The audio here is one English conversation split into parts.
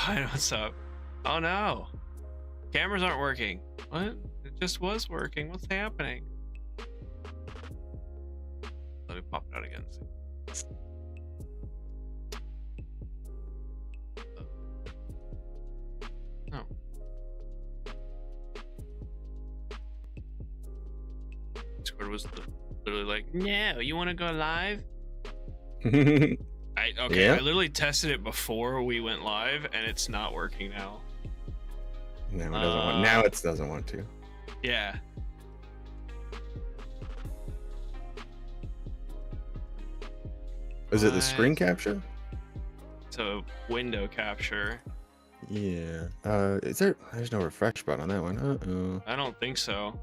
I know what's up. Oh no. Cameras aren't working. What? It just was working. What's happening? Let me pop it out again. No. Discord was literally like, no, you want to go live? Okay, Yeah. I literally tested it before we went live, and it's not working now. No, it doesn't want. Now it doesn't want to. Yeah. Is it the screen capture? So window capture. Yeah. Is there? There's no refresh button on that one. Uh-oh. I don't think so.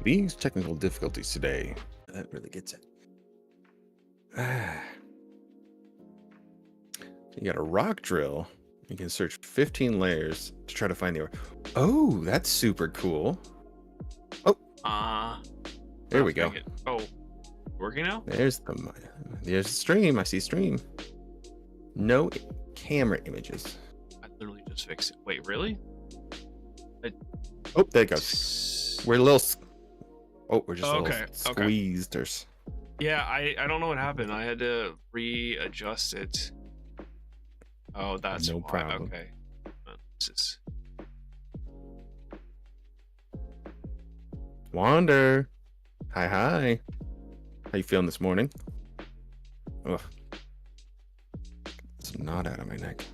These technical difficulties today. That really gets it. You got a rock drill. You can search 15 layers to try to find the. Oh, that's super cool. Oh. There we go. Oh, working now? There's the stream. I see stream. No camera images. I literally just fixed it. Wait, really? Oh, there it goes. We're a little. Oh, we're just a little squeezed. Okay. Yeah, I don't know what happened. I had to readjust it. Oh, that's no why. problem. Okay. This is... Wander. Hi. How you feeling this morning? Ugh. It's a knot out of my neck.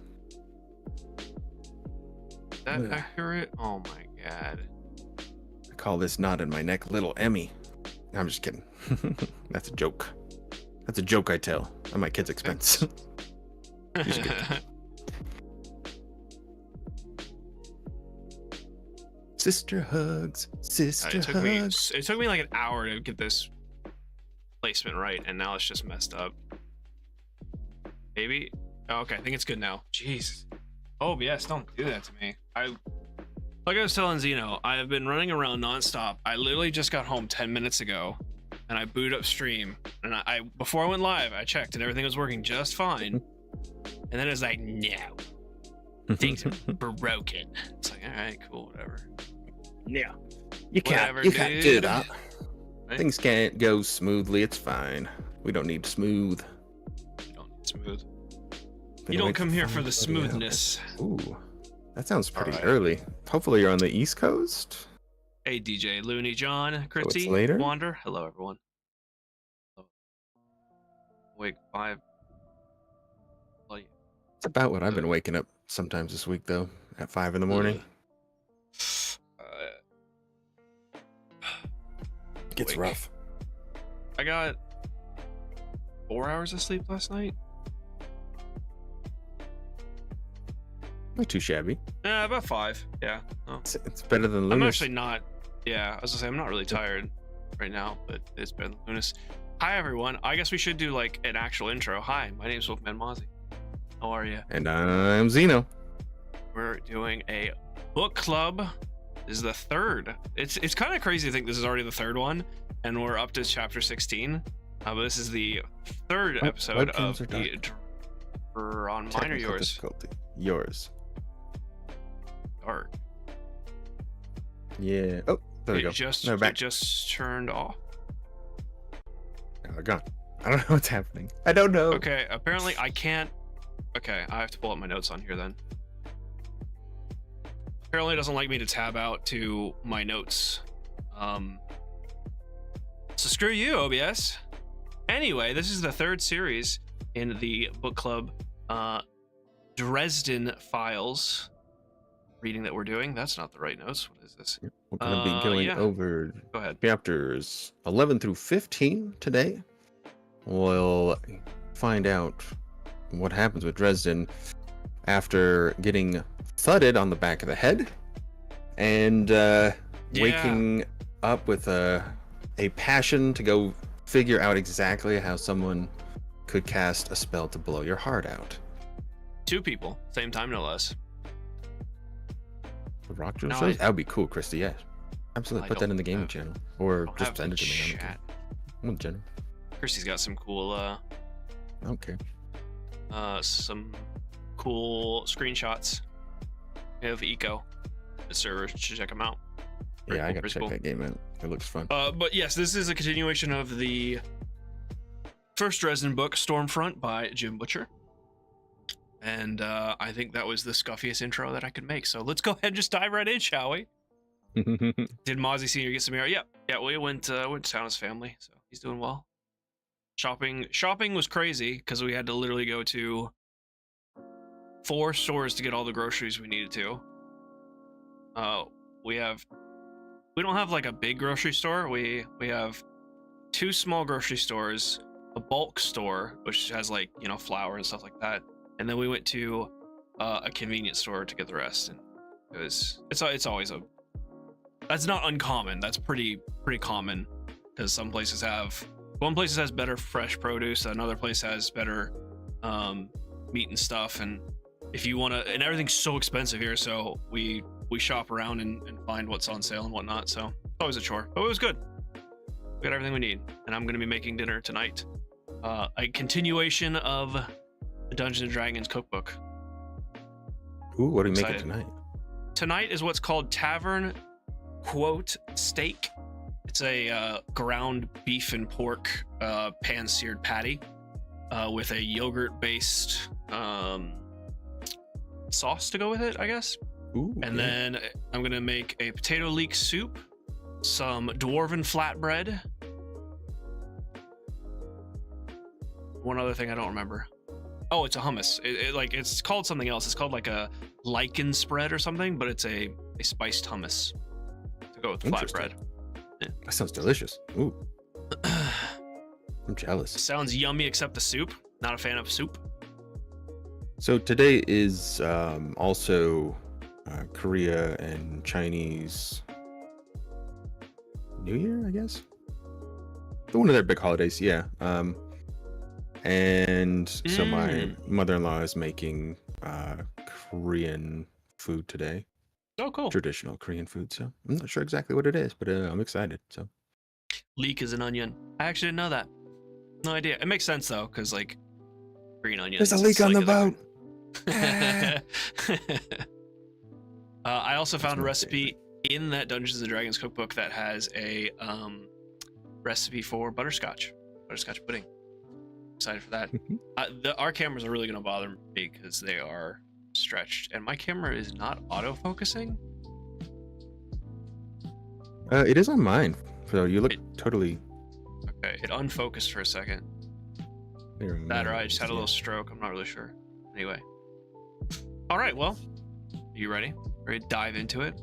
Is that accurate? Oh my god. I call this knot in my neck Little Emmy. I'm just kidding. That's a joke. That's a joke I tell at my kid's expense. Sister hugs. It took me like an hour to get this placement right, and now it's just messed up. Maybe. Oh, okay, I think it's good now. Jeez. Oh yes, don't do that to me. Like I was telling Xeno, I have been running around nonstop. I literally just got home 10 minutes ago, and I booted up stream, and I before I went live, I checked, and everything was working just fine. And then it's like, no, things are broken. It's like, all right, cool, whatever. Yeah, you can't do that. Right? Things can't go smoothly. It's fine. We don't need smooth. You don't need smooth. You don't come here for the smoothness. Ooh, that sounds pretty early. Hopefully you're on the East Coast. Hey, DJ, Looney, John, So it's Christy, later? Wander. Hello, everyone. Wake 5. It's about what I've been waking up sometimes this week, though, at 5 in the morning. It gets rough. I got 4 hours of sleep last night. Not too shabby. Yeah, about 5. Yeah. Oh. It's better than Lunas. I'm actually not. Yeah, I was gonna say I'm not really tired right now, but it's better than Lunas. Hi everyone. I guess we should do like an actual intro. Hi, my name is Wolfman Mozzie. How are you? And I'm Xeno. We're doing a book club. This is the third. It's kind of crazy to think this is already the third one, and we're up to chapter 16. But this is the third episode of the. On mine or yours? Difficulty. Yours. Dark. Yeah. Oh, there we go. It just turned off. Now they're gone. I don't know what's happening. I don't know. Okay, apparently I can't. Okay, I have to pull up my notes on here then. Apparently it doesn't like me to tab out to my notes. So screw you, OBS. Anyway, this is the third series in the book club Dresden Files reading that we're doing. That's not the right notes. What is this? We're going to be going over Go ahead. chapters 11 through 15 today. We'll find out what happens with Dresden after getting thudded on the back of the head and waking up with a passion to go figure out exactly how someone could cast a spell to blow your heart out. 2 people, same time, no less. The rock drill No, shows? That would be cool, Christy. Yeah, absolutely. I Put that in don't the gaming have- channel, or don't just have send the it to me. I don't care. chat. In general. Christy's got some cool Okay. some cool screenshots of Eco. The server should check them out. Pretty Yeah, I cool, gotta pretty check cool. that game out. It looks fun. But yes, this is a continuation of the first Dresden book, Stormfront by Jim Butcher. And I think that was the scuffiest intro that I could make. So let's go ahead and just dive right in, shall we? Did Mozzie Sr. get some air? Yeah, we went to town as family, so he's doing well. Shopping was crazy because we had to literally go to 4 stores to get all the groceries we needed to. We don't have like a big grocery store. We have 2 small grocery stores, a bulk store which has like, you know, flour and stuff like that, and then we went to a convenience store to get the rest. And it's always a, that's not uncommon. That's pretty common because one place has better fresh produce, another place has better meat and stuff, and if you want to, and everything's so expensive here, so we shop around and find what's on sale and whatnot. So it's always a chore, but it was good. We got everything we need, and I'm going to be making dinner tonight. A continuation of the Dungeons and Dragons cookbook. Ooh, what are you making Excited. tonight? Tonight is what's called Tavern Steak. It's a ground beef and pork pan-seared patty with a yogurt-based sauce to go with it, I guess. Ooh, And yeah. then I'm gonna make a potato leek soup, some dwarven flatbread. One other thing I don't remember. Oh, it's a hummus. It's called something else. It's called like a lichen spread or something, but it's a spiced hummus to go with the flatbread. That sounds delicious. Ooh, I'm jealous. Sounds yummy, except the soup. Not a fan of soup. So today is also Korea and Chinese New Year, I guess. One of their big holidays, yeah. And so my mother-in-law is making Korean food today. Oh, cool. Traditional Korean food. So I'm not sure exactly what it is, but I'm excited. So Leek is an onion. I actually didn't know that. No idea. It makes sense though, because like green onions. there's a leak on the boat. I also found a my recipe in that Dungeons and Dragons cookbook that has a recipe for butterscotch pudding. Excited for that. Our cameras are really going to bother me because they are stretched, and my camera is not autofocusing. It is on mine, so you look totally. Okay, it unfocused for a second. That or I just had a little stroke. I'm not really sure. Anyway. All right, well, you ready? Ready to dive into it?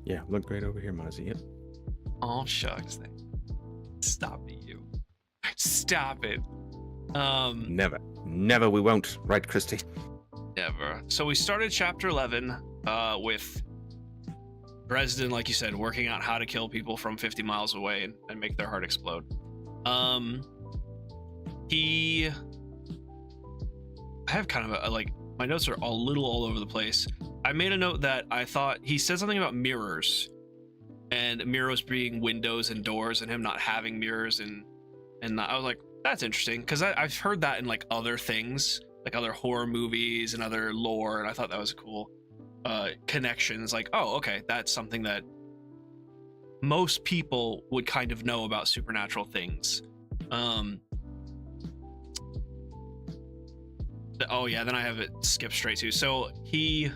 Yeah, look right over here, Mozzie. Yep. Oh, shucks. Stop it, you. Stop it. Never we won't, right, Christy? Never. So we started chapter 11 with Dresden, like you said, working out how to kill people from 50 miles away and make their heart explode. I have kind of my notes are a little all over the place. I made a note that I thought he said something about mirrors and mirrors being windows and doors and him not having mirrors, and I was like, that's interesting because I've heard that in like other things, like other horror movies and other lore, and I thought that was a cool connection. It's like, oh, okay, that's something that most people would kind of know about supernatural things. Oh yeah, then I have it skipped straight to. So it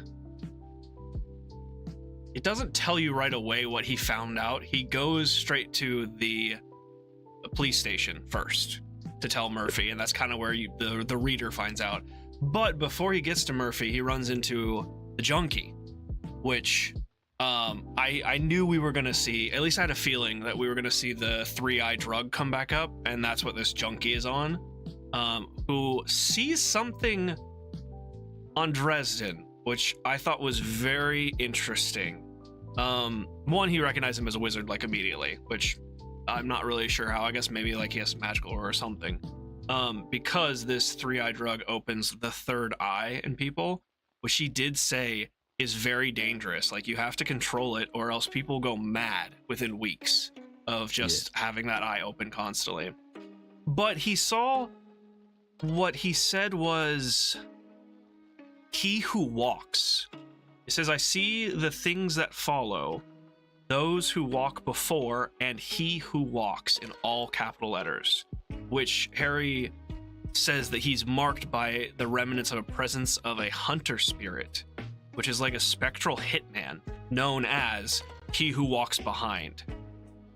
doesn't tell you right away what he found out. He goes straight to the police station first to tell Murphy, and that's kind of where the reader finds out. But before he gets to Murphy, he runs into the junkie, which I knew we were gonna see. At least I had a feeling that we were gonna see the 3-eye drug come back up, and that's what this junkie is on. Who sees something on Dresden, which I thought was very interesting. One, he recognized him as a wizard like immediately, which I'm not really sure how. I guess maybe like he has magical aura or something. Because this 3-eye drug opens the third eye in people, which he did say is very dangerous. Like, you have to control it, or else people go mad within weeks of just having that eye open constantly. But he saw what he said was, he who walks. It says, I see the things that follow, those who walk before, and he who walks, in all capital letters, which Harry says that he's marked by the remnants of a presence of a hunter spirit, which is like a spectral hitman known as he who walks behind.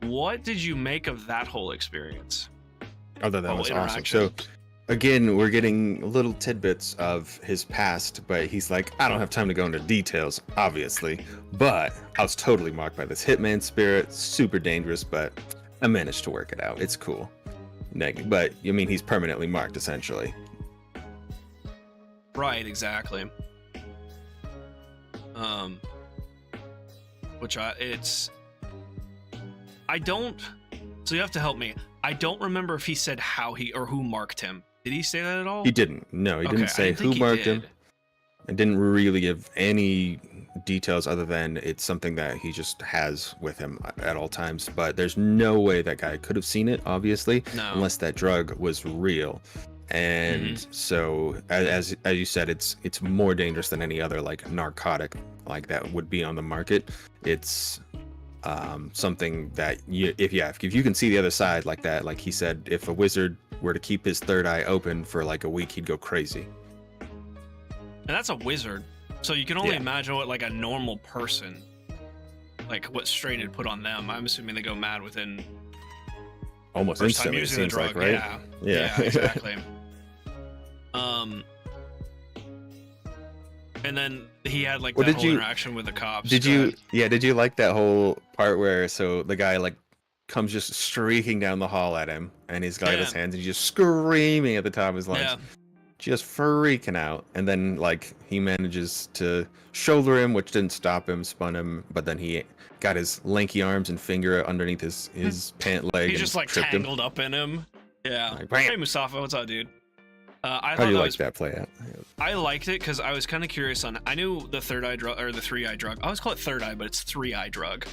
What did you make of that whole experience? Oh, that was awesome. So again, we're getting little tidbits of his past, but he's like, I don't have time to go into details, obviously, but I was totally marked by this hitman spirit, super dangerous, but I managed to work it out. It's cool. But I mean, he's permanently marked, essentially. Right, exactly. So you have to help me. I don't remember if he said how he or who marked him. Did he say that at all? He didn't. No, he didn't say who marked him. And didn't really give any details other than it's something that he just has with him at all times. But there's no way that guy could have seen it, obviously, unless that drug was real. And so, as you said, it's more dangerous than any other like narcotic like that would be on the market. It's something that if you can see the other side like that, like he said, if a wizard were to keep his third eye open for like a week, he'd go crazy. And that's a wizard, so you can only imagine what like a normal person, like what strain it put on them. I'm assuming they go mad within almost instantly. It seems like, right? Yeah, exactly. And then he had like that whole interaction with the cops. Did you like that whole part where so the guy like comes just streaking down the hall at him and he's got his hands and he's just screaming at the top of his lungs, just freaking out, and then like he manages to shoulder him, which didn't stop him, spun him, but then he got his lanky arms and finger underneath his pant leg. He just like tangled up in him. Yeah. Like, hey Mustafa, what's up, dude? How do you like that play out? I liked it because I was kind of curious on. I knew the third eye drug or the 3-eye drug. I always call it third eye, but it's 3-eye drug.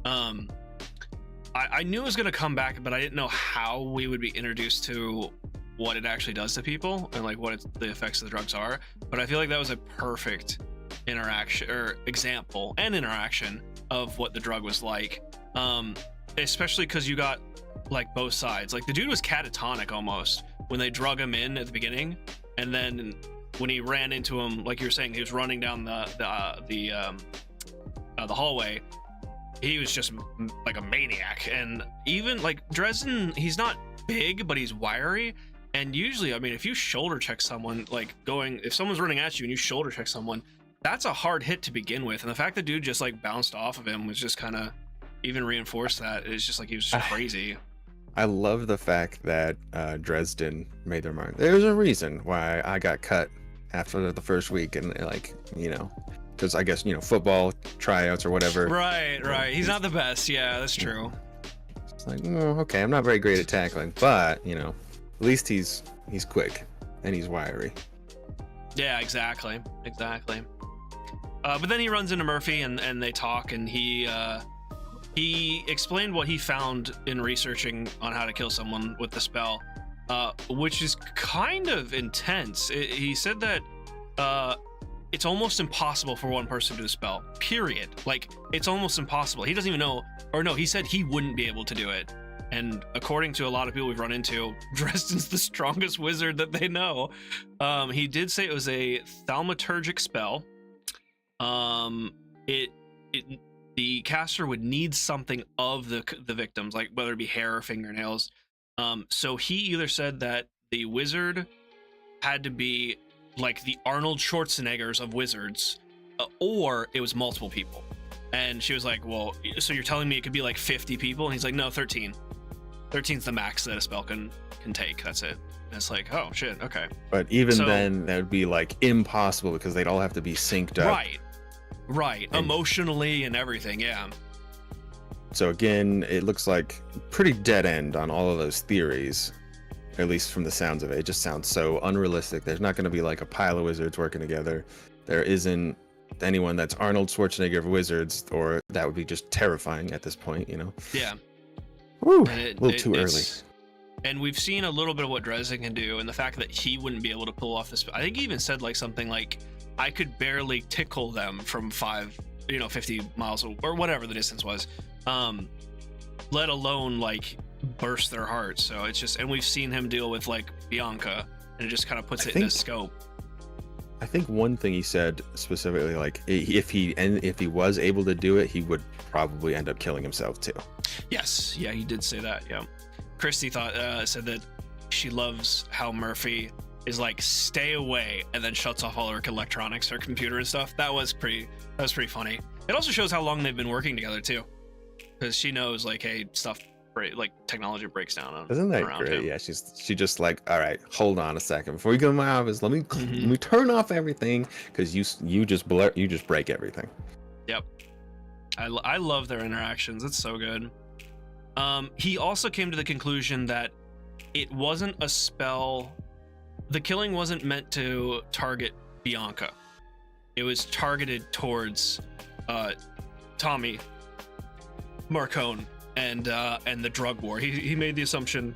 I knew it was gonna come back, but I didn't know how we would be introduced to what it actually does to people and like what the effects of the drugs are. But I feel like that was a perfect interaction or example and interaction of what the drug was like. Especially because you got like both sides. Like the dude was catatonic almost when they drug him in at the beginning, and then when he ran into him, like you were saying, he was running down the hallway. He was just like a maniac. And even like Dresden, he's not big, but he's wiry. And usually, I mean, if you shoulder check someone, like if someone's running at you and you shoulder check someone, that's a hard hit to begin with. And the fact that dude just like bounced off of him was just kind of even reinforced that. It's just like he was just crazy. I love the fact that Dresden made their mark. There's a reason why I got cut after the first week, and like, you know, because I guess, you know, football tryouts or whatever. Right. He's not the best. Yeah, that's true. It's like, okay, I'm not very great at tackling, but you know, at least he's quick and he's wiry. Yeah, exactly. But then he runs into Murphy and they talk, and he explained what he found in researching on how to kill someone with the spell, which is kind of intense. He said that it's almost impossible for one person to do the spell, period. Like, it's almost impossible. He doesn't even know, or no, he said he wouldn't be able to do it. And according to a lot of people we've run into, Dresden's the strongest wizard that they know. He did say it was a thaumaturgic spell. The caster would need something of the victims, like whether it be hair or fingernails. So he either said that the wizard had to be like the Arnold Schwarzeneggers of wizards, or it was multiple people. And she was like, well, so you're telling me it could be like 50 people? And he's like, no, 13. 13's the max that a spell can take. That's it. And it's like, oh shit, okay. But even then, that would be like impossible because they'd all have to be synced up. Right. Emotionally and everything, yeah. So again, it looks like pretty dead end on all of those theories, at least from the sounds of it. It just sounds so unrealistic. There's not going to be like a pile of wizards working together. There isn't anyone that's Arnold Schwarzenegger of Wizards, or that would be just terrifying at this point, you know. Yeah. Woo, And a little too early. And we've seen a little bit of what Dresden can do, and the fact that he wouldn't be able to pull off this. I think he even said like something like, I could barely tickle them from 50 miles or whatever the distance was, let alone like burst their hearts. So it's just, and we've seen him deal with like Bianca, and it just kind of puts it in a scope. I think one thing he said specifically, like if he was able to do it, he would probably end up killing himself too. Yes, yeah, he did say that. Yeah, Christy said that she loves how Murphy is like, stay away, and then shuts off all her electronics, her computer and stuff. That was pretty funny. It also shows how long they've been working together too, because she knows like, hey, stuff like technology breaks down. Isn't that great? Yeah, she just like, all right, hold on a second before you go to my office. Let me turn off everything, because you just break everything. Yep, I love their interactions. It's so good. He also came to the conclusion that it wasn't a spell. The killing wasn't meant to target Bianca. It was targeted towards Tommy, Marcone, and the drug war. He made the assumption,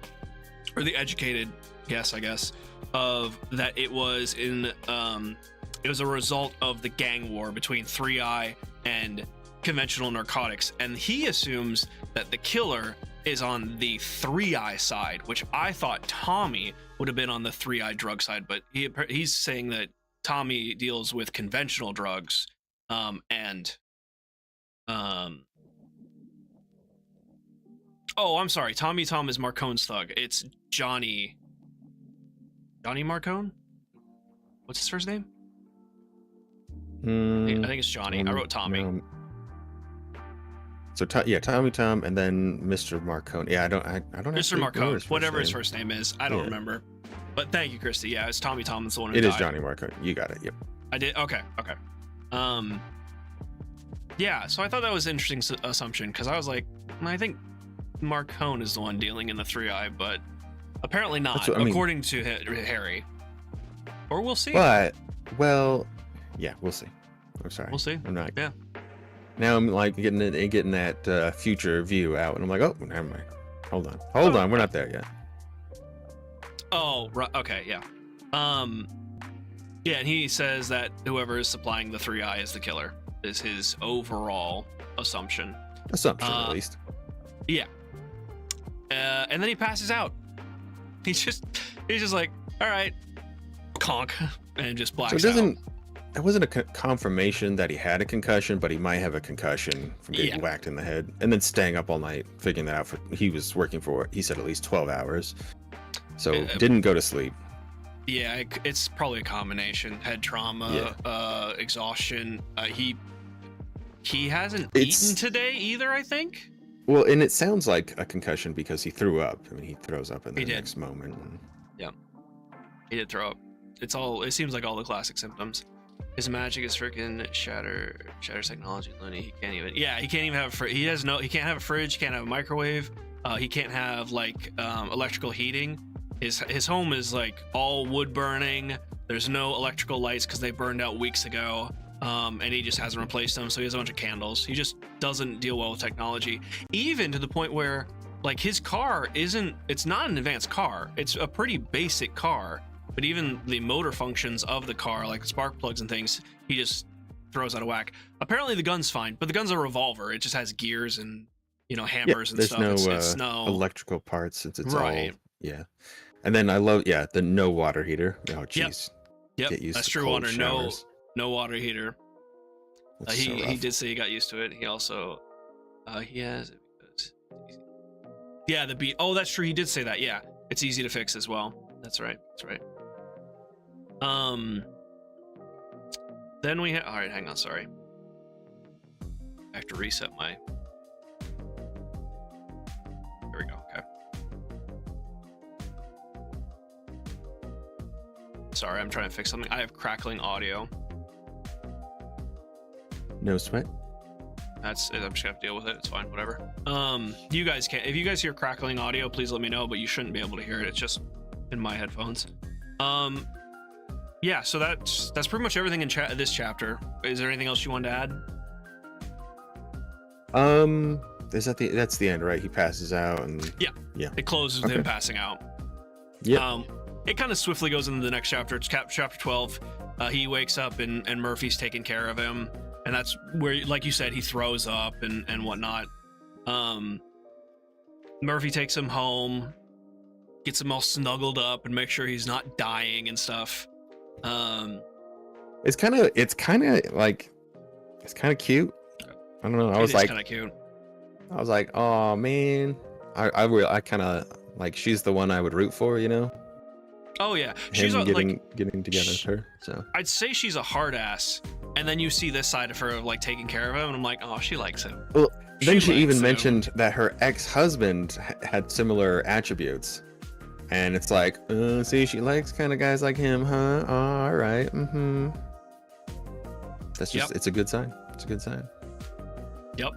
or the educated guess, I guess, of that it was a result of the gang war between 3i and conventional narcotics, and he assumes that the killer is on the 3i side, which I thought Tommy would have been on the 3i drug side, but he's saying that Tommy deals with conventional drugs, oh, I'm sorry. Tommy Tom is Marcone's thug. It's Johnny Marcone? What's his first name? I think it's Johnny. I wrote Tommy. So Tommy Tom, and then Mr. Marcone. Yeah, I don't Mr. Marcone, whatever his first name is. I don't remember. But thank you, Christy. Yeah, it's Tommy Tom. It's the one who died. It is Johnny Marcone. You got it. Yep. I did. Okay. Yeah, so I thought that was an interesting assumption, because I was like, I think Marcone is the one dealing in the 3i, but apparently not, according to Harry. Or we'll see. But, well, yeah, we'll see. I'm sorry. We'll see. I'm not. Yeah. Now I'm like getting that future view out, and I'm like, oh, never mind. Hold on. We're not there yet. Oh, right. Okay. Yeah. Yeah, and he says that whoever is supplying the 3i is the killer, is his overall assumption. At least. Yeah. And then he passes out. He's just like, all right, conk, and just blacks out. It wasn't a confirmation that he had a concussion, but he might have a concussion from getting whacked in the head and then staying up all night figuring that out. He was working for, he said, at least 12 hours. So didn't go to sleep. Yeah, it's probably a combination. Head trauma, exhaustion. He hasn't eaten today either, I think. Well, and it sounds like a concussion because he threw up. I mean, he throws up in the next moment. Yeah, he did throw up. It seems like all the classic symptoms. His magic is freaking shatters technology. Looney. He can't even have he can't have a fridge, can't have a microwave. He can't have like electrical heating. His home is like all wood burning. There's no electrical lights because they burned out weeks ago. And he just hasn't replaced them, so he has a bunch of candles. He just doesn't deal well with technology, even to the point where like his car it's not an advanced car. It's a pretty basic car, but even the motor functions of the car, like spark plugs and things, he just throws out of whack. Apparently the gun's fine, but the gun's a revolver. It just has gears and hammers and stuff. There's no electrical parts. It's right. All And then I love the no water heater. Oh jeez. Yep. That's true. Water. No water heater. He did say he got used to it. He also he has the beat. Oh, that's true. He did say that. Yeah, it's easy to fix as well. That's right. Then we have. All right, hang on. Sorry, I have to reset my. There we go. Okay. Sorry, I'm trying to fix something. I have crackling audio. No sweat. I'm just gonna have to deal with it. It's fine, whatever. You guys can't. If you guys hear crackling audio, please let me know. But you shouldn't be able to hear it. It's just in my headphones. yeah, so that's pretty much everything in this chapter. Is there anything else you wanted to add? That's the end, right? He passes out and yeah. It closes with him passing out. Yeah. It kind of swiftly goes into the next chapter. It's chapter 12. He wakes up and Murphy's taking care of him, and that's where, like you said, he throws up and whatnot. Murphy takes him home, gets him all snuggled up and make sure he's not dying and stuff. It's kind of cute. I don't know. I was like, kind of cute. I was like, oh man, I kind of like, she's the one I would root for, you know. Oh yeah, she's getting together with her. So I'd say she's a hard ass, and then you see this side of her of like taking care of him, and I'm like, oh, she likes him. Well, then she even mentioned that her ex-husband had similar attributes, and it's like, see, she likes kind of guys like him, huh? Oh, all right, That's just, it's a good sign. It's a good sign. Yep.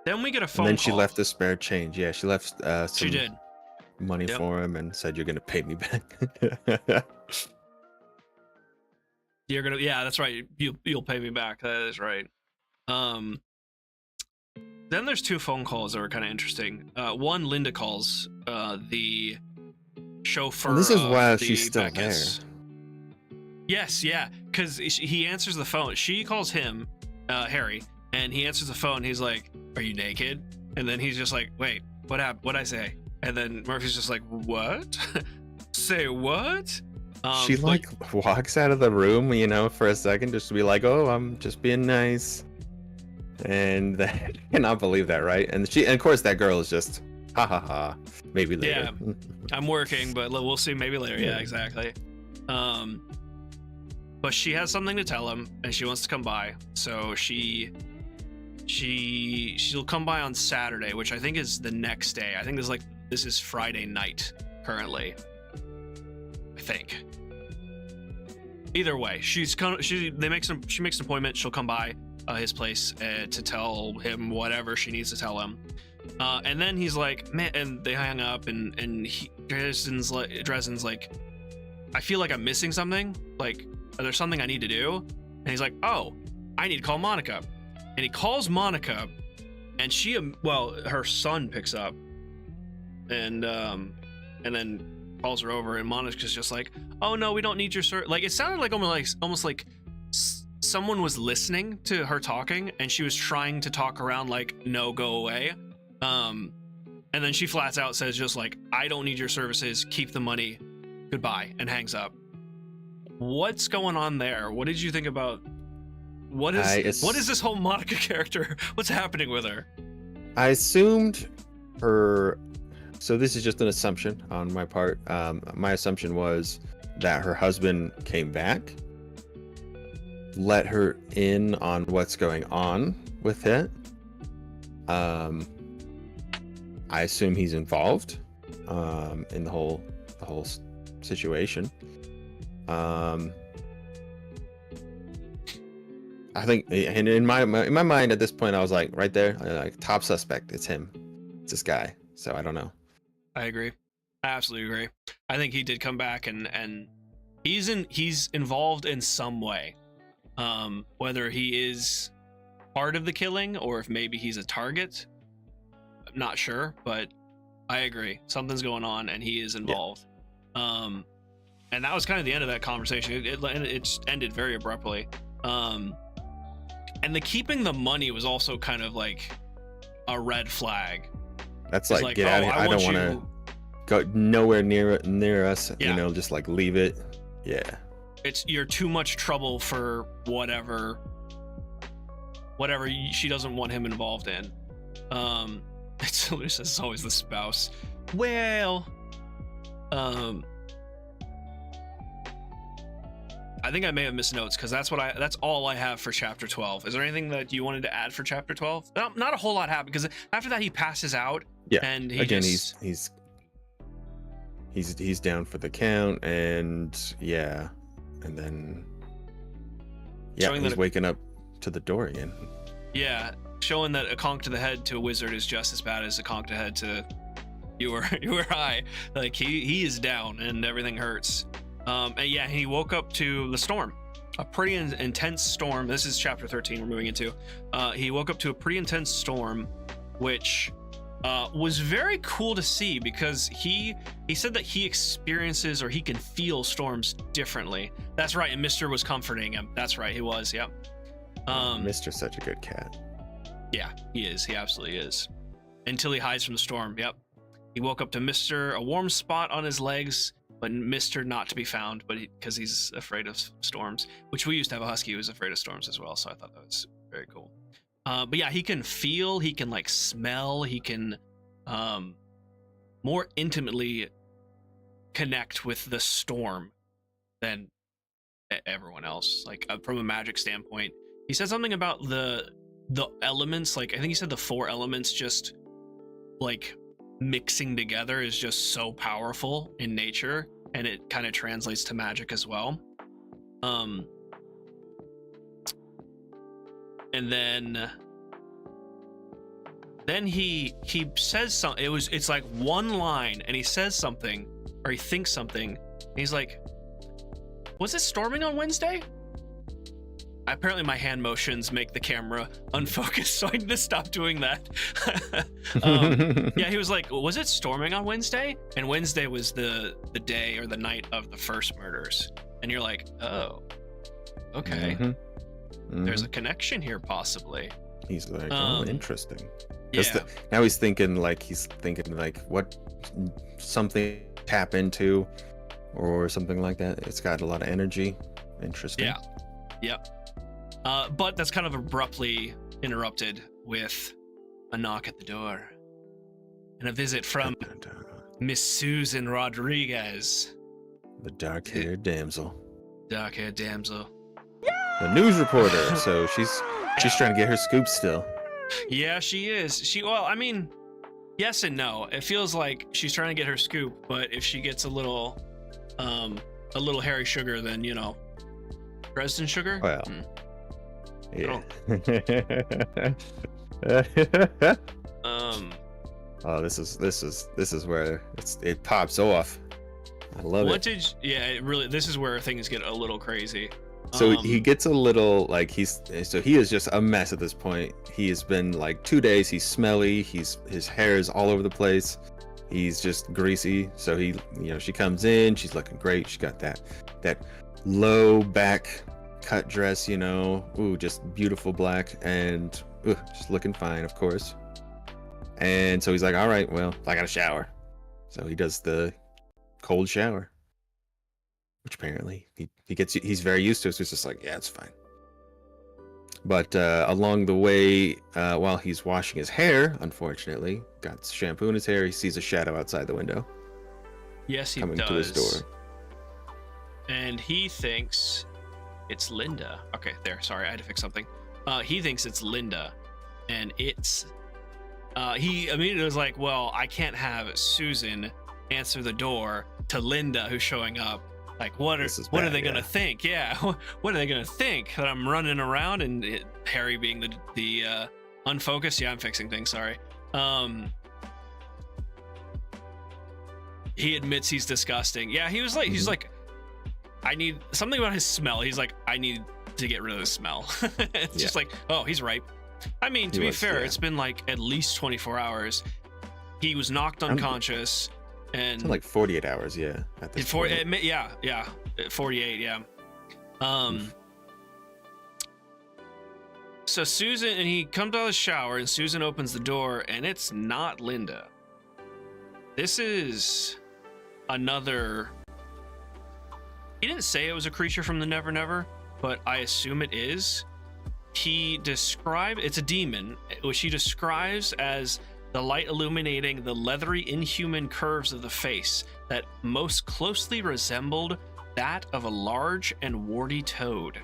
Then we get a phone call. And then she left the spare change. Yeah, she left she did money for him and said, "You're gonna pay me back." You're gonna, yeah, that's right. You'll pay me back. That is right. Then there's two phone calls that were kind of interesting. One, Linda calls the chauffeur. Well, this is why she's still there. Yes, yeah, because he answers the phone. She calls him, Harry, and he answers the phone. He's like, "Are you naked?" And then he's just like, "Wait, what happened? What'd I say?" And then Murphy's just like, "What? Say what?" She like walks out of the room, you know, for a second, just to be like, "Oh, I'm just being nice," and I cannot believe that, right? And of course, that girl is just, ha ha ha. Maybe later. Yeah, I'm working, but we'll see. Maybe later. Yeah, exactly. But she has something to tell him, and she wants to come by. So she'll come by on Saturday, which I think is the next day. I think this is Friday night currently. I think. Either way, she makes an appointment. She'll come by his place to tell him whatever she needs to tell him. And then he's like, man, and they hang up, and Dresden's like, I feel like I'm missing something. Like, there's something I need to do. And he's like, oh, I need to call Monica. And he calls Monica, and her son picks up, and then calls her over, and Monica's just like, oh no, we don't need your service. Like, it sounded like almost like someone was listening to her talking, and she was trying to talk around like, no, go away. And then she flats out says just like, I don't need your services, keep the money, goodbye, and hangs up. What's going on there? What did you think about what is this whole Monica character? What's happening with her? I assumed her, so this is just an assumption on my part. My assumption was that her husband came back, let her in on what's going on with it. I assume he's involved in the whole situation. I think, and in my mind at this point, I was like, right there, like, top suspect. It's him. It's this guy. So I don't know. I agree. I absolutely agree. I think he did come back, and he's involved in some way. Whether he is part of the killing or if maybe he's a target, I'm not sure, but I agree. Something's going on, and he is involved. Yeah. And that was kind of the end of that conversation. It just ended very abruptly. And the keeping the money was also kind of like a red flag. That's like, get out of here. I don't want to go nowhere near us. Yeah. You know, just like leave it. Yeah. You're too much trouble for whatever she doesn't want him involved in. It's always the spouse. Well, I think I may have missed notes because that's all I have for chapter 12. Is there anything that you wanted to add for chapter 12? No, not a whole lot happened because after that he passes out. Yeah. And he's down for the count, and yeah, and then he's waking up to the door again. Yeah, showing that a conk to the head to a wizard is just as bad as a conk to the head to you were high. Like he is down and everything hurts. And yeah, he woke up to the storm, a pretty intense storm. This is chapter 13 we're moving into. He woke up to a pretty intense storm, which was very cool to see, because he said that he experiences, or he can feel storms differently. That's right, and Mister was comforting him. That's right, he was. Yep. Mister's such a good cat. Yeah, he is. He absolutely is. Until he hides from the storm. Yep. He woke up to Mister, a warm spot on his legs, but Mister not to be found, but because he's afraid of storms, which we used to have a husky who was afraid of storms as well. So I thought that was very cool. But yeah, he can feel, he can like smell, he can more intimately connect with the storm than everyone else. Like from a magic standpoint, he said something about the elements. Like I think he said the 4 elements just like mixing together is just so powerful in nature, and it kind of translates to magic as well. And then he says something. It's like one line, and he says something, or he thinks something, and he's like, was it storming on Wednesday? Apparently my hand motions make the camera unfocused, so I need to stop doing that. Yeah, he was like, was it storming on Wednesday? And Wednesday was the day or the night of the first murders. And you're like, oh, okay. There's a connection here, possibly. He's like, oh, interesting. Yeah. Now he's thinking like what something tap into or something like that. It's got a lot of energy. Interesting. Yeah. Yep. But that's kind of abruptly interrupted with a knock at the door and a visit from Miss Susan Rodriguez, the dark-haired damsel. Dark-haired damsel. The news reporter. So she's trying to get her scoop still. Yeah, she is. Well, I mean, yes and no. It feels like she's trying to get her scoop, but if she gets a little Harry Sugar, then Dresden Sugar. Well, yeah. Oh, this is where it pops off. I love it. This is where things get a little crazy. So he gets a little like he is just a mess at this point. He has been like 2 days. He's smelly. His hair is all over the place. He's just greasy. So she comes in. She's looking great. She got that low back cut dress. Just beautiful black, and just looking fine, of course. And so he's like, all right, well, I got to shower. So he does the cold shower, which apparently he's very used to it, so he's just like, yeah, it's fine. But along the way, while he's washing his hair, unfortunately, got shampoo in his hair, he sees a shadow outside the window. Yes, he coming does. to his door. And he thinks it's Linda. Okay, there. Sorry, I had to fix something. He thinks it's Linda, and it's... he immediately was like, well, I can't have Susan answer the door to Linda who's showing up. Like, what are they gonna think? Yeah, what are they gonna think? That I'm running around, and Harry being the unfocused. Yeah, I'm fixing things. Sorry. He admits he's disgusting. Yeah, he was like, he's like, I need something about his smell. He's like, I need to get rid of the smell. It's just like, oh, he's right. I mean, to be fair, it's been like at least 24 hours. He was knocked unconscious. And like 48 hours, yeah. At this point. 48, yeah. So Susan, and he comes out of the shower, and Susan opens the door, and it's not Linda. This is another... He didn't say it was a creature from the Never Never, but I assume it is. It's a demon, which he describes as the light illuminating the leathery, inhuman curves of the face that most closely resembled that of a large and warty toad.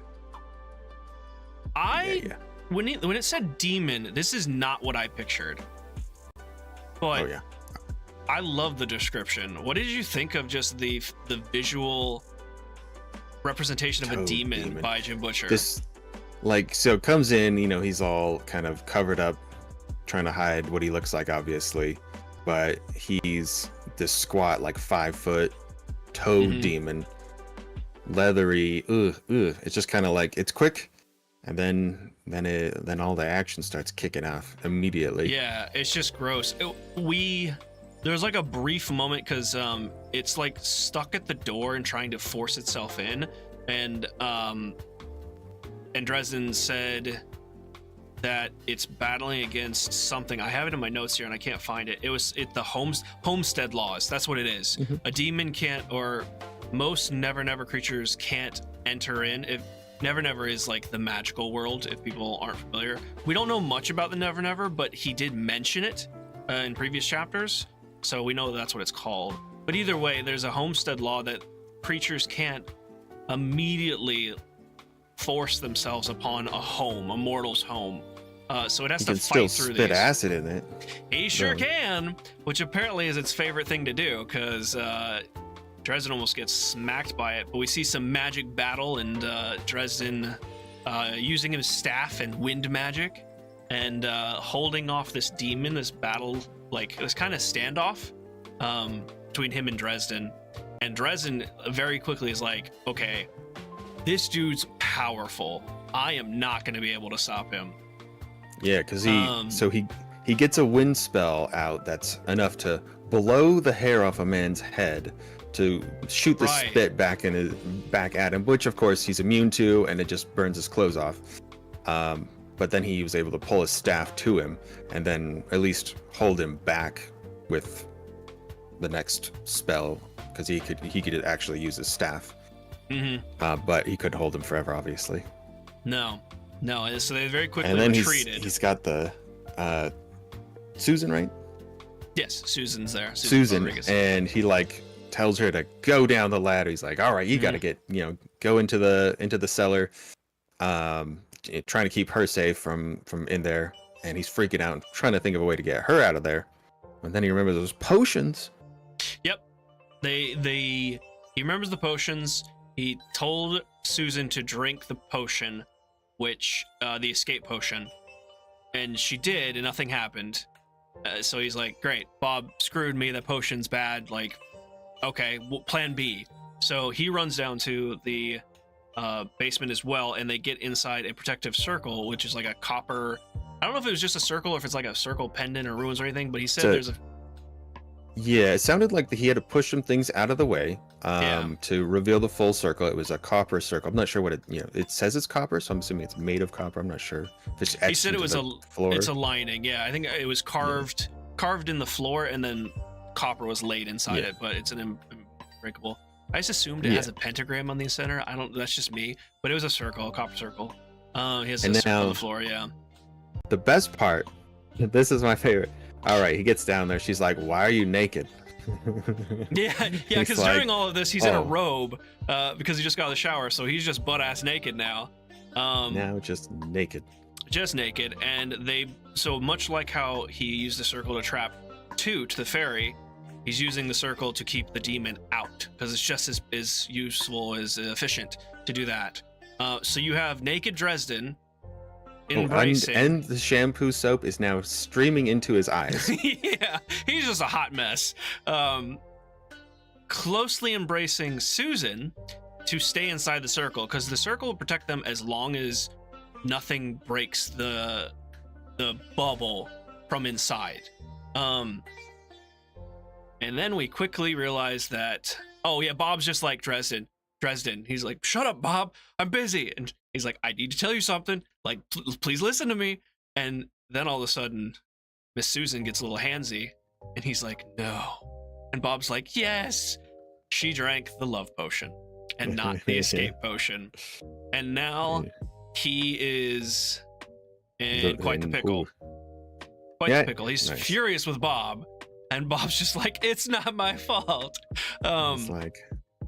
When it said demon, this is not what I pictured. But I love the description. What did you think of just the visual representation of a demon by Jim Butcher? So comes in, he's all kind of covered up, trying to hide what he looks like, obviously, but he's this squat, like 5-foot toad demon, leathery. It's just kind of like, it's quick, and then all the action starts kicking off immediately. Yeah, it's just gross. There's like a brief moment because it's like stuck at the door and trying to force itself in, and Dresden said that it's battling against something. I have it in my notes here and I can't find it. The homestead laws. That's what it is. A demon can't, or most Never creatures can't enter in. If Never is like the magical world, if people aren't familiar. We don't know much about the Never, but he did mention it in previous chapters, so we know that's what it's called. But either way, there's a homestead law that creatures can't immediately force themselves upon a mortal's home. So it has to fight through spit these. acid in it. He sure can, which apparently is its favorite thing to do, because Dresden almost gets smacked by it. But we see some magic battle, and Dresden using his staff and wind magic, and holding off this demon, this battle, like this kind of standoff between him and Dresden. And Dresden very quickly is like, okay, this dude's powerful. I am not going to be able to stop him. Yeah, because he gets a wind spell out that's enough to blow the hair off a man's head, to shoot the spit back at him, which of course he's immune to, and it just burns his clothes off. But then he was able to pull his staff to him, and then at least hold him back with the next spell, because he could actually use his staff. But he couldn't hold him forever, obviously. No. So they very quickly retreated. He's got the Susan, right? Yes, Susan's there. Susan, and he like tells her to go down the ladder. He's like, all right, you got to get, go into the cellar, trying to keep her safe from in there. And he's freaking out, trying to think of a way to get her out of there. And then he remembers those potions. Yep. He remembers the potions. He told Susan to drink the potion, which the escape potion, and she did, and nothing happened. So he's like, great, Bob screwed me, the potion's bad, like, okay, plan B. So he runs down to the basement as well, and they get inside a protective circle, which is like a copper, I don't know if it was just a circle or if it's like a circle pendant or runes or anything, but he said there's a... Yeah, it sounded like he had to push some things out of the way to reveal the full circle. It was a copper circle. I'm not sure what it says it's copper, so I'm assuming it's made of copper. I'm not sure if it's etched. He said it was it's a lining. Yeah, I think it was carved in the floor, and then copper was laid inside it, but it's an unbreakable. I just assumed it has a pentagram on the center. That's just me, but it was a circle, a copper circle. He has a circle on the floor, The best part, this is my favorite. All right, he gets down there. She's like, "Why are you naked?" yeah, because during all of this, he's in a robe because he just got out of the shower, so he's just butt ass naked now. Now just naked. And so much like how he used the circle to trap Toot, the fairy, he's using the circle to keep the demon out, because it's just as useful, as efficient to do that. So you have naked Dresden embracing, and the shampoo soap is now streaming into his eyes. Yeah, he's just a hot mess. Closely embracing Susan to stay inside the circle, because the circle will protect them as long as nothing breaks the bubble from inside. And then we quickly realize that, Bob's just like Dresden. He's like, shut up, Bob, I'm busy. And he's like, I need to tell you something. Like, please listen to me. And then all of a sudden, Miss Susan gets a little handsy, and he's like, no. And Bob's like, yes. She drank the love potion and not the escape potion. And now he is in quite the pickle. The pickle. He's furious with Bob, and Bob's just like, it's not my fault.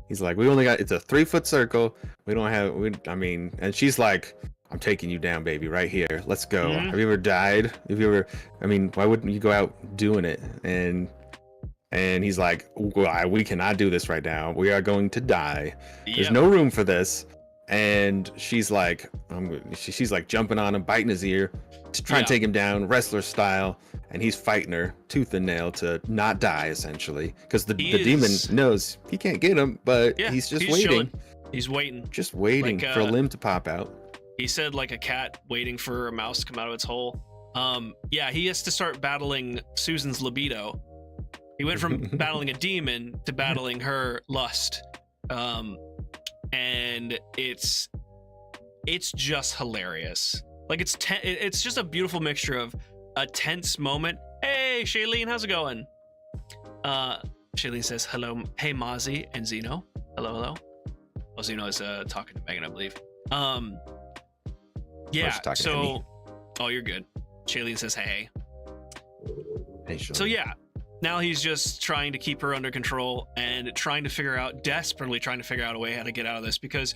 He's like, we only got, it's a 3-foot circle. We don't have, and she's like, I'm taking you down, baby, right here. Let's go. Have you ever died? Why wouldn't you go out doing it? And he's like, we cannot do this right now. We are going to die. There's no room for this. And she's like, she's like jumping on him, biting his ear to try and take him down, wrestler style. and he's fighting her tooth and nail to not die, essentially, because the He demon is- knows he can't get him, but Yeah, he's just he's waiting, chilling. He's waiting. just waiting Like, for a limb to pop out. He said like a cat waiting for a mouse to come out of its hole. Yeah, he has to start battling Susan's libido. He went from battling a demon to battling her lust. And it's just hilarious. Like it's just a beautiful mixture of a tense moment. Hey, Shailene, how's it going? Shailene says hello. Hey, Mozzie and Xeno. Hello. Well, Xeno is talking to Megan, I believe. Yeah. talking to So, me. oh, you're good. Shailene says hey. Hey, Sean. So yeah, now he's just trying to keep her under control and desperately trying to figure out a way how to get out of this, because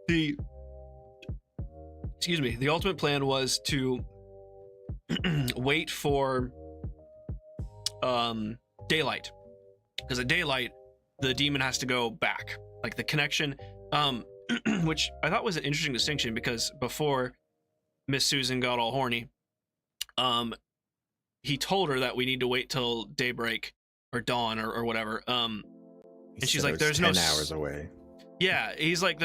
the ultimate plan was to wait for daylight, because at daylight the demon has to go back, like the connection, which I thought was an interesting distinction, because before Miss Susan got all horny, he told her that we need to wait till daybreak or dawn or whatever. And she's like, "There's 10 hours away." Yeah, he's like,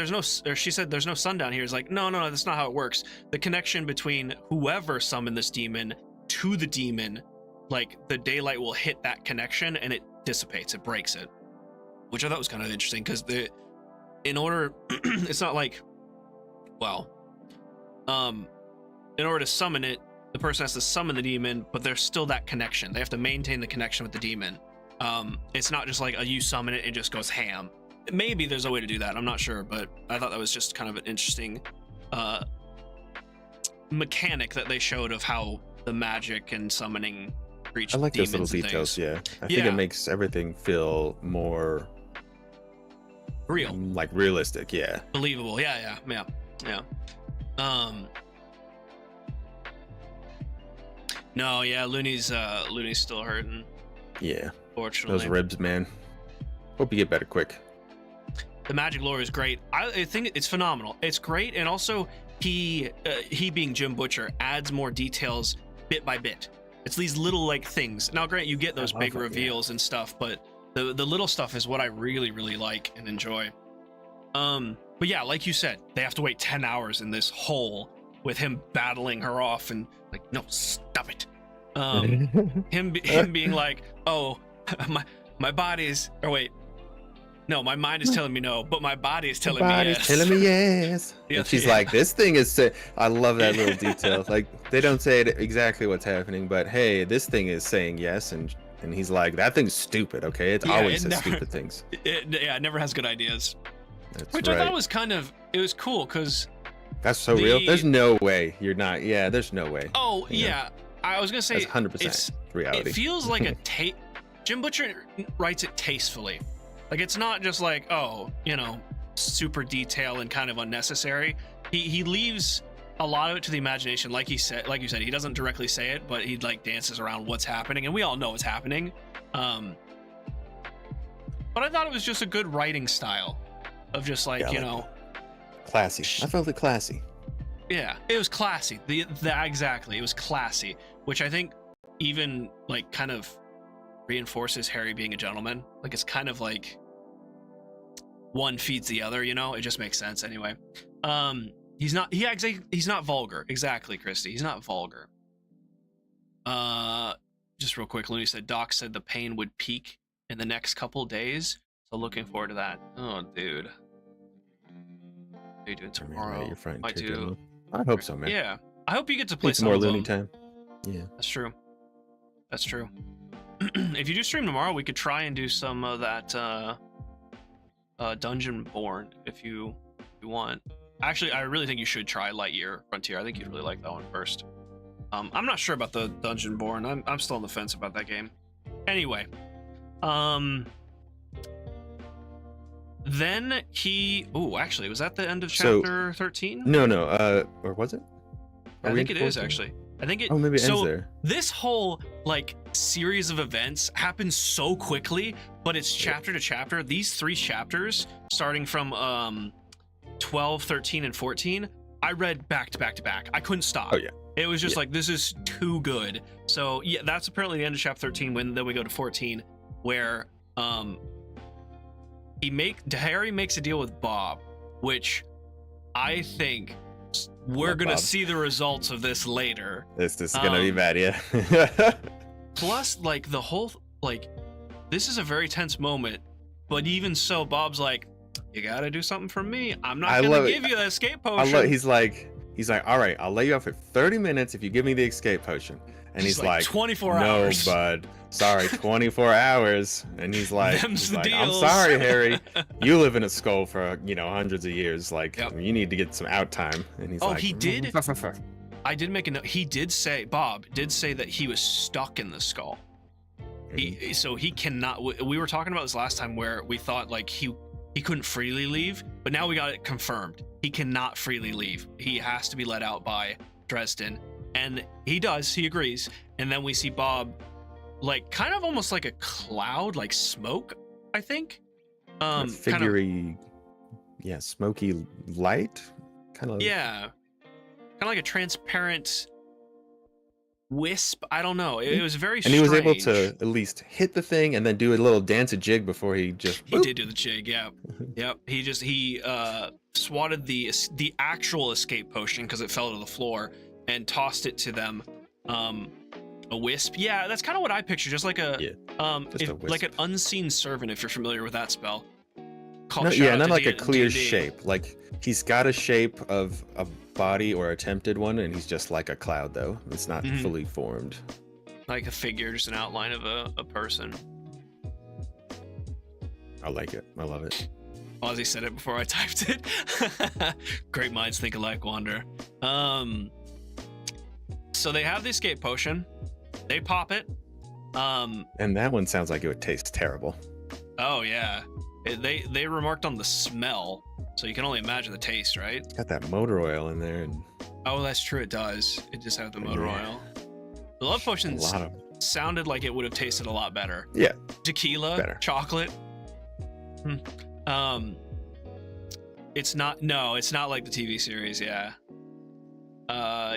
she said, "There's no sundown here." He's like, no, that's not how it works. The connection between whoever summoned this demon to the demon, like the daylight will hit that connection and it dissipates, it breaks it, which I thought was kind of interesting, because it's not like, well, in order to summon it, the person has to summon the demon, but there's still that connection. They have to maintain the connection with the demon. It's not just like you summon it and it just goes ham. Maybe there's a way to do that, I'm not sure, but I thought that was just kind of an interesting mechanic that they showed of how the magic and summoning reach I like those little demons and details. things. Yeah, I think Yeah. it makes everything feel more Real, like realistic. Yeah. believable. Yeah. No, yeah, Looney's still hurting, Yeah. fortunately. Those ribs, man. Hope you get better quick. The magic lore is great. I think it's phenomenal. It's great, and also he being Jim Butcher adds more details bit by bit. It's these little like things. Now, grant you get those love big it, yeah. reveals and stuff, but the little stuff is what I really, really like and enjoy. But yeah, like you said, they have to wait 10 hours in this hole with him battling her off and like, no, stop it. Him being like, oh, my body's, or wait, no, my mind is telling me no, but my body is telling me yes. telling me yes. Yeah, And she's yeah. like, this thing is I love that little detail. Like, they don't say it exactly what's happening, but hey, this thing is saying yes, and he's like, that thing's stupid, okay? It Yeah, always it says never- stupid things. It never has good ideas. That's Which right. I thought was it was cool, because, That's so real. There's no way you're not. Yeah, there's no way. oh, Yeah. yeah, I was going to say, That's 100% reality. it feels like Jim Butcher writes it tastefully. Like, it's not just like, oh, super detail and kind of unnecessary. He leaves a lot of it to the imagination. Like you said, he doesn't directly say it, but he like dances around what's happening, and we all know what's happening. But I thought it was just a good writing style of just like, Yeah, classy. I felt it classy. yeah, it was classy. Exactly, it was classy, which I think even like kind of reinforces Harry being a gentleman. Like, it's kind of like one feeds the other, it just makes sense anyway. He's not vulgar. Exactly, Christy, he's not vulgar. Just real quick, Looney said Doc said the pain would peak in the next couple days, so looking forward to that. Oh, dude, what are you doing tomorrow? Your friend I do. I hope so, man. Yeah, I hope you get to play Need some some more of Looney them. time. Yeah. That's true. If you do stream tomorrow, we could try and do some of that Dungeon Born if you want. Actually, I really think you should try Lightyear Frontier. I think you'd really like that one first. I'm not sure about the Dungeon Born. I'm still on the fence about that game. Anyway, then actually, was that the end of chapter 13? No. Or was it? I Are we think in it is 14? actually. I think it. Oh, maybe it ends so there. this whole like series of events happens so quickly, but it's chapter to chapter. These 3 chapters, starting from 12, 13, and 14, I read back to back to back. I couldn't stop. Oh yeah. It was just like, this is too good. So yeah, that's apparently the end of chapter 13. Then we go to 14, where Harry makes a deal with Bob, which I think we're gonna see the results of this later. This is gonna be bad, yeah. Plus, like the whole this is a very tense moment, but even so, Bob's like, you gotta do something for me. I'm not gonna give you the escape potion. He's like, all right, I'll lay you off for 30 minutes if you give me the escape potion. And he's like 24 hours. No, bud. Sorry, 24 hours. And he's like, I'm sorry, Harry. You live in a skull for, hundreds of years. Like, you need to get some out time. And he's like, he did. I did make a note. Bob did say that he was stuck in the skull. So he cannot. We were talking about this last time where we thought like he couldn't freely leave, but now we got it confirmed. He cannot freely leave. He has to be let out by Dresden. And he does, he agrees. And then we see Bob like kind of almost like a cloud, like smoke, I think. Figurey, smoky light. Kind of like a transparent wisp. I don't know. It was very strange. And he was able to at least hit the thing and then do a little dance a jig before he just He did do the jig, yeah. Yep. He swatted the actual escape potion because it fell to the floor and tossed it to them. A wisp. Yeah, that's kind of what I picture. Just like a like an unseen servant, if you're familiar with that spell. Not like a clear shape. Like he's got a shape of a body or attempted one, and he's just like a cloud though. It's not fully formed. Like a figure, just an outline of a person. I like it. I love it. Mozzie said it before I typed it. Great minds think alike, Wander. So they have the escape potion. They pop it. And that one sounds like it would taste terrible. Oh yeah. They remarked on the smell, so you can only imagine the taste, right? It's got that motor oil in there. Oh, that's true. It does. It just has the motor oil. The love potion sounded like it would have tasted a lot better. Yeah. Tequila, chocolate. It's not. No, it's not like the TV series. Yeah.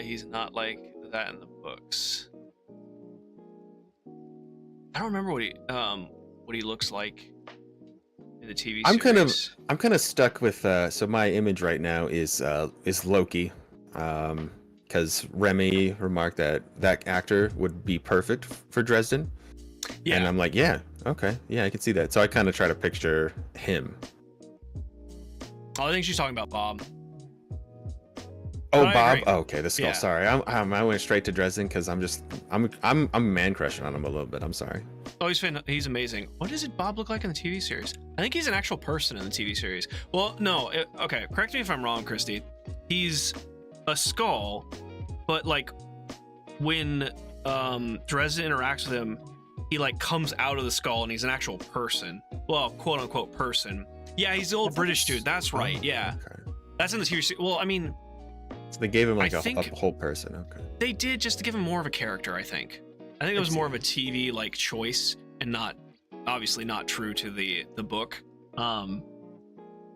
He's not like that in the books. I don't remember what he looks like in the TV series. I'm kind of stuck with so my image right now is Loki, because Remy remarked that actor would be perfect for Dresden. Yeah. And I'm like, yeah, okay, yeah, I can see that. So I kind of try to picture him. Oh, I think she's talking about Bob. Oh, Bob. Oh, okay, the skull. Yeah. Sorry, I went straight to Dresden because I'm man crushing on him a little bit. I'm sorry. Oh, he's amazing. What does Bob look like in the TV series? I think he's an actual person in the TV series. Well, no. Okay, correct me if I'm wrong, Christy. He's a skull, but like when Dresden interacts with him, he like comes out of the skull and he's an actual person. Well, quote unquote person. Yeah, he's the old British dude. That's right. Yeah, okay. That's in the TV series. Well, I mean. So they gave him like a whole person. Okay. They did, just to give him more of a character, I think. It was more of a TV like choice and obviously not true to the book. I'm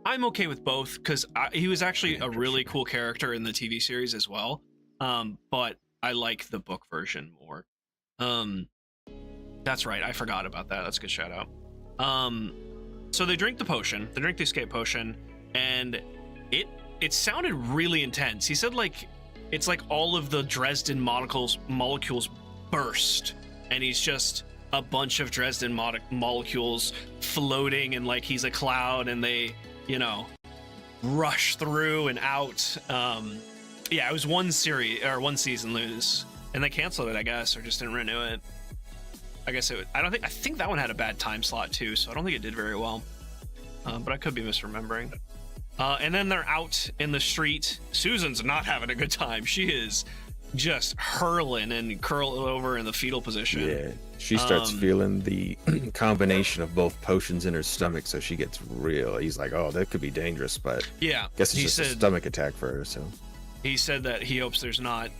okay with both because he was actually a really cool character in the TV series as well. But I like the book version more. That's right. I forgot about that. That's a good shout out. So they drink the potion. They drink the escape potion, and it sounded really intense. He said like it's like all of the Dresden molecules burst, and he's just a bunch of Dresden molecules floating, and like he's a cloud, and they rush through and out. It was one season lose, and they canceled it, I guess, or just didn't renew it. I guess I think that one had a bad time slot too, so I don't think it did very well. But I could be misremembering. And then they're out in the street. Susan's not having a good time. She is just hurling and curling over in the fetal position. Yeah, she starts feeling the combination of both potions in her stomach, so she gets real. He's like, oh, that could be dangerous, but yeah, I guess it's just a stomach attack for her. So he said that he hopes there's not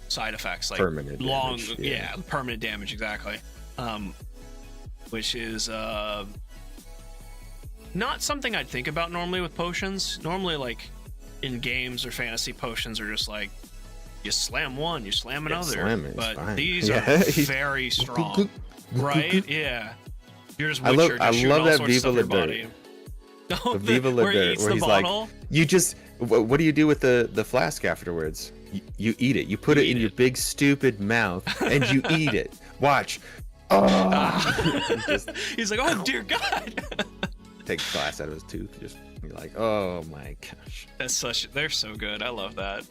side effects, like permanent damage, permanent damage, exactly. Which is not something I'd think about normally with potions. Normally, like in games or fantasy potions are just like you slam one, you slam another. Slam it, but fine. these are very strong, right? Yeah. You're just I Witcher, love just shooting all that sorts of stuff Viva in la your Dirt. body. Oh, The Viva la where he Dirt, eats where the he's bottle. like, you just, what do you do with the flask afterwards? You eat it. You put it in your big stupid mouth and you eat it. Watch. Oh. Just He's like, oh dear God. take the glass out of his tooth. Just you're like, oh my gosh. They're so good. I love that.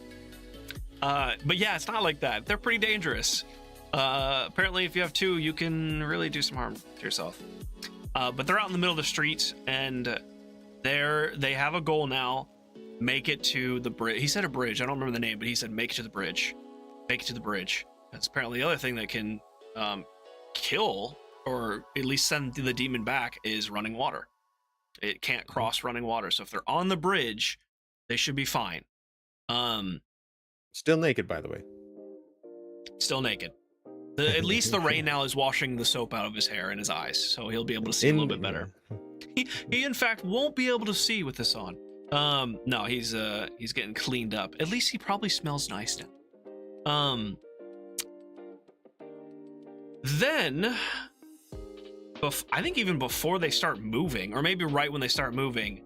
But yeah, it's not like that. They're pretty dangerous. Apparently, if you have two, you can really do some harm to yourself. But they're out in the middle of the street, and they have a goal now. Make it to the bridge. He said a bridge. I don't remember the name, but he said make it to the bridge. Make it to the bridge. That's apparently the other thing that can kill or at least send the demon back is running water. It can't cross running water. So if they're on the bridge, they should be fine. Still naked, by the way. Still naked. At least the rain now is washing the soap out of his hair and his eyes, so he'll be able to see a little bit better. He in fact won't be able to see with this on. No, he's getting cleaned up. At least he probably smells nice now. Then I think even before they start moving, or maybe right when they start moving,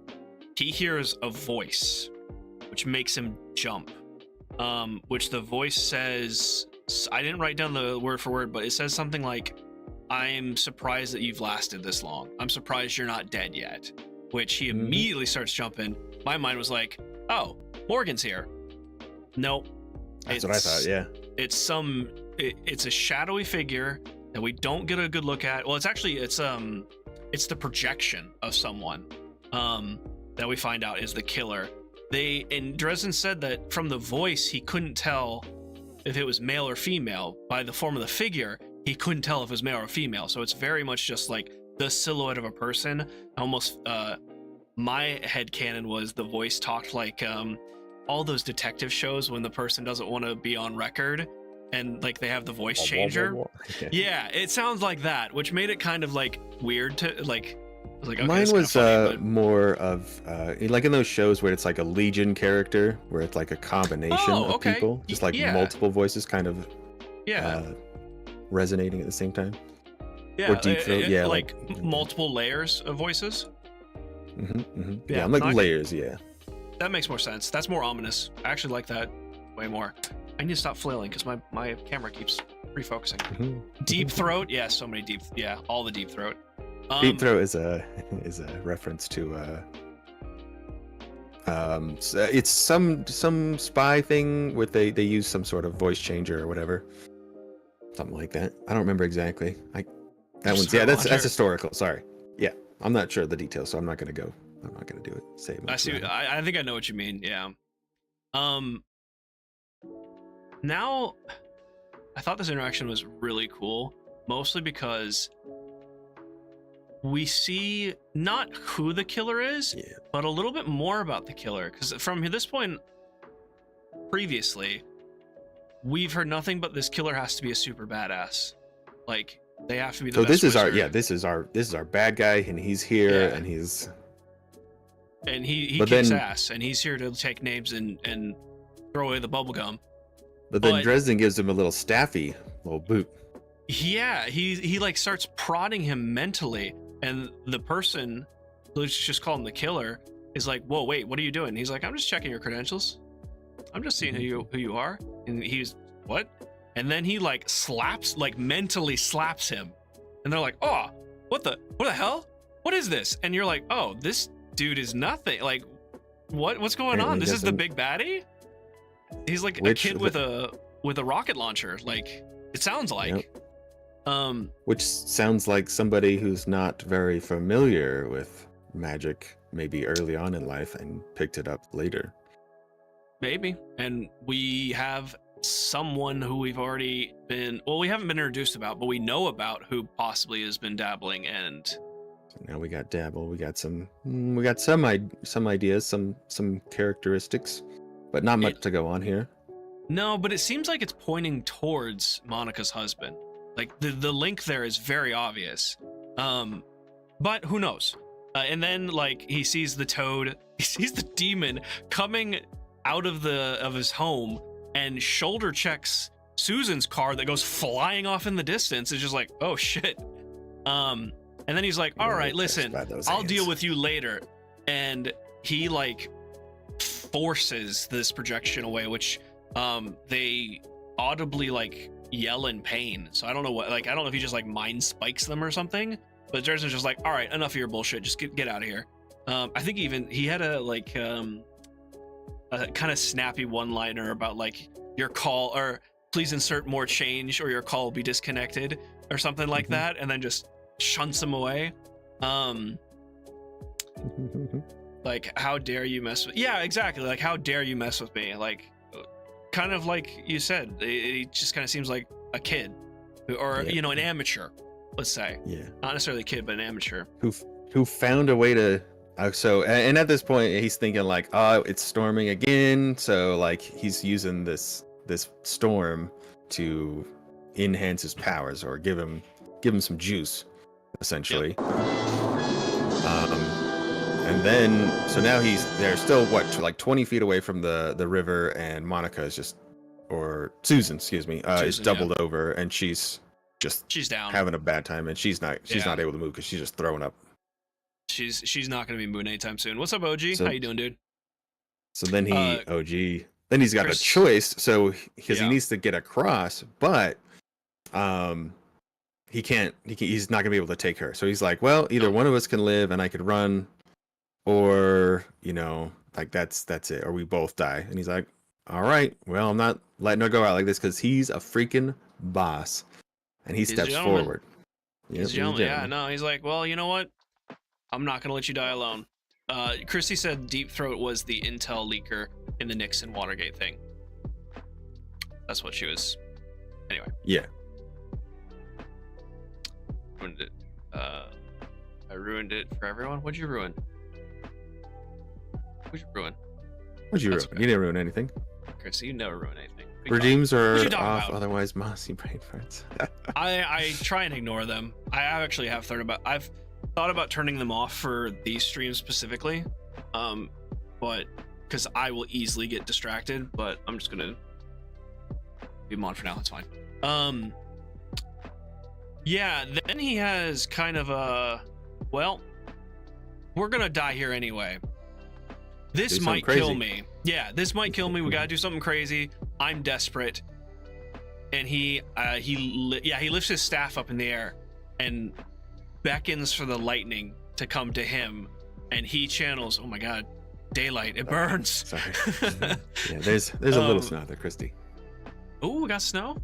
he hears a voice, which makes him jump. Which the voice says, I didn't write down the word for word, but it says something like, I'm surprised that you've lasted this long. I'm surprised you're not dead yet. Which he immediately starts jumping. My mind was like, oh, Morgan's here. Nope. That's what I thought, yeah. It's a shadowy figure that we don't get a good look at. Well, it's the projection of someone that we find out is the killer. And Dresden said that from the voice, he couldn't tell if it was male or female. By the form of the figure, he couldn't tell if it was male or female. So it's very much just like the silhouette of a person. Almost, my headcanon was the voice talked like all those detective shows when the person doesn't want to be on record and like they have the voice changer. Yeah, it sounds like that, which made it kind of like weird to like. Like, okay, mine was funny, but... more of like in those shows where it's like a Legion character, where it's like a combination of people, just like multiple voices kind of resonating at the same time. Yeah, or deep throat, like multiple layers of voices. Yeah, like layers. Yeah, that makes more sense. That's more ominous. I actually like that way more. I need to stop flailing because my camera keeps refocusing. Deep throat, yeah, so many all the deep throat. Deep throat is a reference to it's some spy thing where they use some sort of voice changer or whatever, something like that. I don't remember exactly. That's historical. Sorry. Yeah, I'm not sure of the details, so I'm not gonna do it. I see. I think I know what you mean. Yeah. Now, I thought this interaction was really cool, mostly because we see not who the killer is, but a little bit more about the killer. Because from this point previously, we've heard nothing but this killer has to be a super badass. Like they have to be the best this wizard. is our bad guy, and he's here, and he kicks ass, and he's here to take names and throw away the bubble gum. But then Dresden gives him a little little boot. Yeah, he like starts prodding him mentally. And the person, let's just call him the killer, is like, whoa, wait, what are you doing? He's like, I'm just checking your credentials. I'm just seeing who you are. And he's, what? And then he like mentally slaps him. And they're like, oh, what the hell? What is this? And you're like, oh, this dude is nothing. Like, what's going on? This is the big baddie? He's like a kid with a rocket launcher. Like, it sounds like. Yep. Which sounds like somebody who's not very familiar with magic, maybe early on in life, and picked it up later. Maybe. And we have someone who we haven't been introduced about, but we know about, who possibly has been dabbling. And so now we got dabble. We got some ideas, some characteristics, but not much to go on here. No, but it seems like it's pointing towards Monica's husband. Like the link there is very obvious, but who knows? And then like he sees the toad, he sees the demon coming out of his home and shoulder checks Susan's car that goes flying off in the distance. It's just like, oh shit. And then he's like, all right, listen, I'll deal with you later. And he like forces this projection away, which they audibly like yell in pain. So I don't know what, like, I don't know if he just like mind spikes them or something, but Dresden's just like, all right, enough of your bullshit. Just get out of here. I think even he had a like a kind of snappy one-liner about like your call, or please insert more change or your call will be disconnected or something like that, and then just shunts him away. Like, how dare you mess with, yeah, exactly, like, how dare you mess with me? Like, kind of like you said, it just kind of seems like a kid, or you know, an amateur, let's say. Yeah, not necessarily a kid, but an amateur who found a way to and at this point he's thinking like, oh, it's storming again, so like he's using this storm to enhance his powers or give him some juice, essentially. And then so now they're still like 20 feet away from the river, and Monica is just, or Susan, excuse me, is doubled over, and she's down, having a bad time, and she's not able to move because she's just throwing up. She's not going to be moving anytime soon. What's up, OG? How you doing, dude? So then he's got a choice. So because he needs to get across, but he's not going to be able to take her. So he's like, well, either one of us can live and I could run, or, you know, like that's it, or we both die. And he's like, all right, well, I'm not letting her go out like this, because he's a freaking boss. And he steps forward. He's like, well, you know what? I'm not gonna let you die alone. Christy said Deep Throat was the intel leaker in the Nixon Watergate thing. That's what she was. Anyway. Yeah. Ruined it. I ruined it for everyone. What'd you ruin? What'd you ruin? Okay. You didn't ruin anything. Christy, you never ruin anything. Redeems are off, otherwise Mozzie brain farts. I try and ignore them. I've thought about turning them off for these streams specifically, but because I will easily get distracted, but I'm just gonna leave them on for now. It's fine. Yeah, then he has kind of a, well, we're gonna die here anyway. This might kill me. Yeah, this might kill me. We gotta do something crazy. I'm desperate. And he lifts his staff up in the air and beckons for the lightning to come to him, and he channels, oh my god, daylight, it burns. Sorry. Yeah, there's a little snow there, Christy. Oh, we got snow.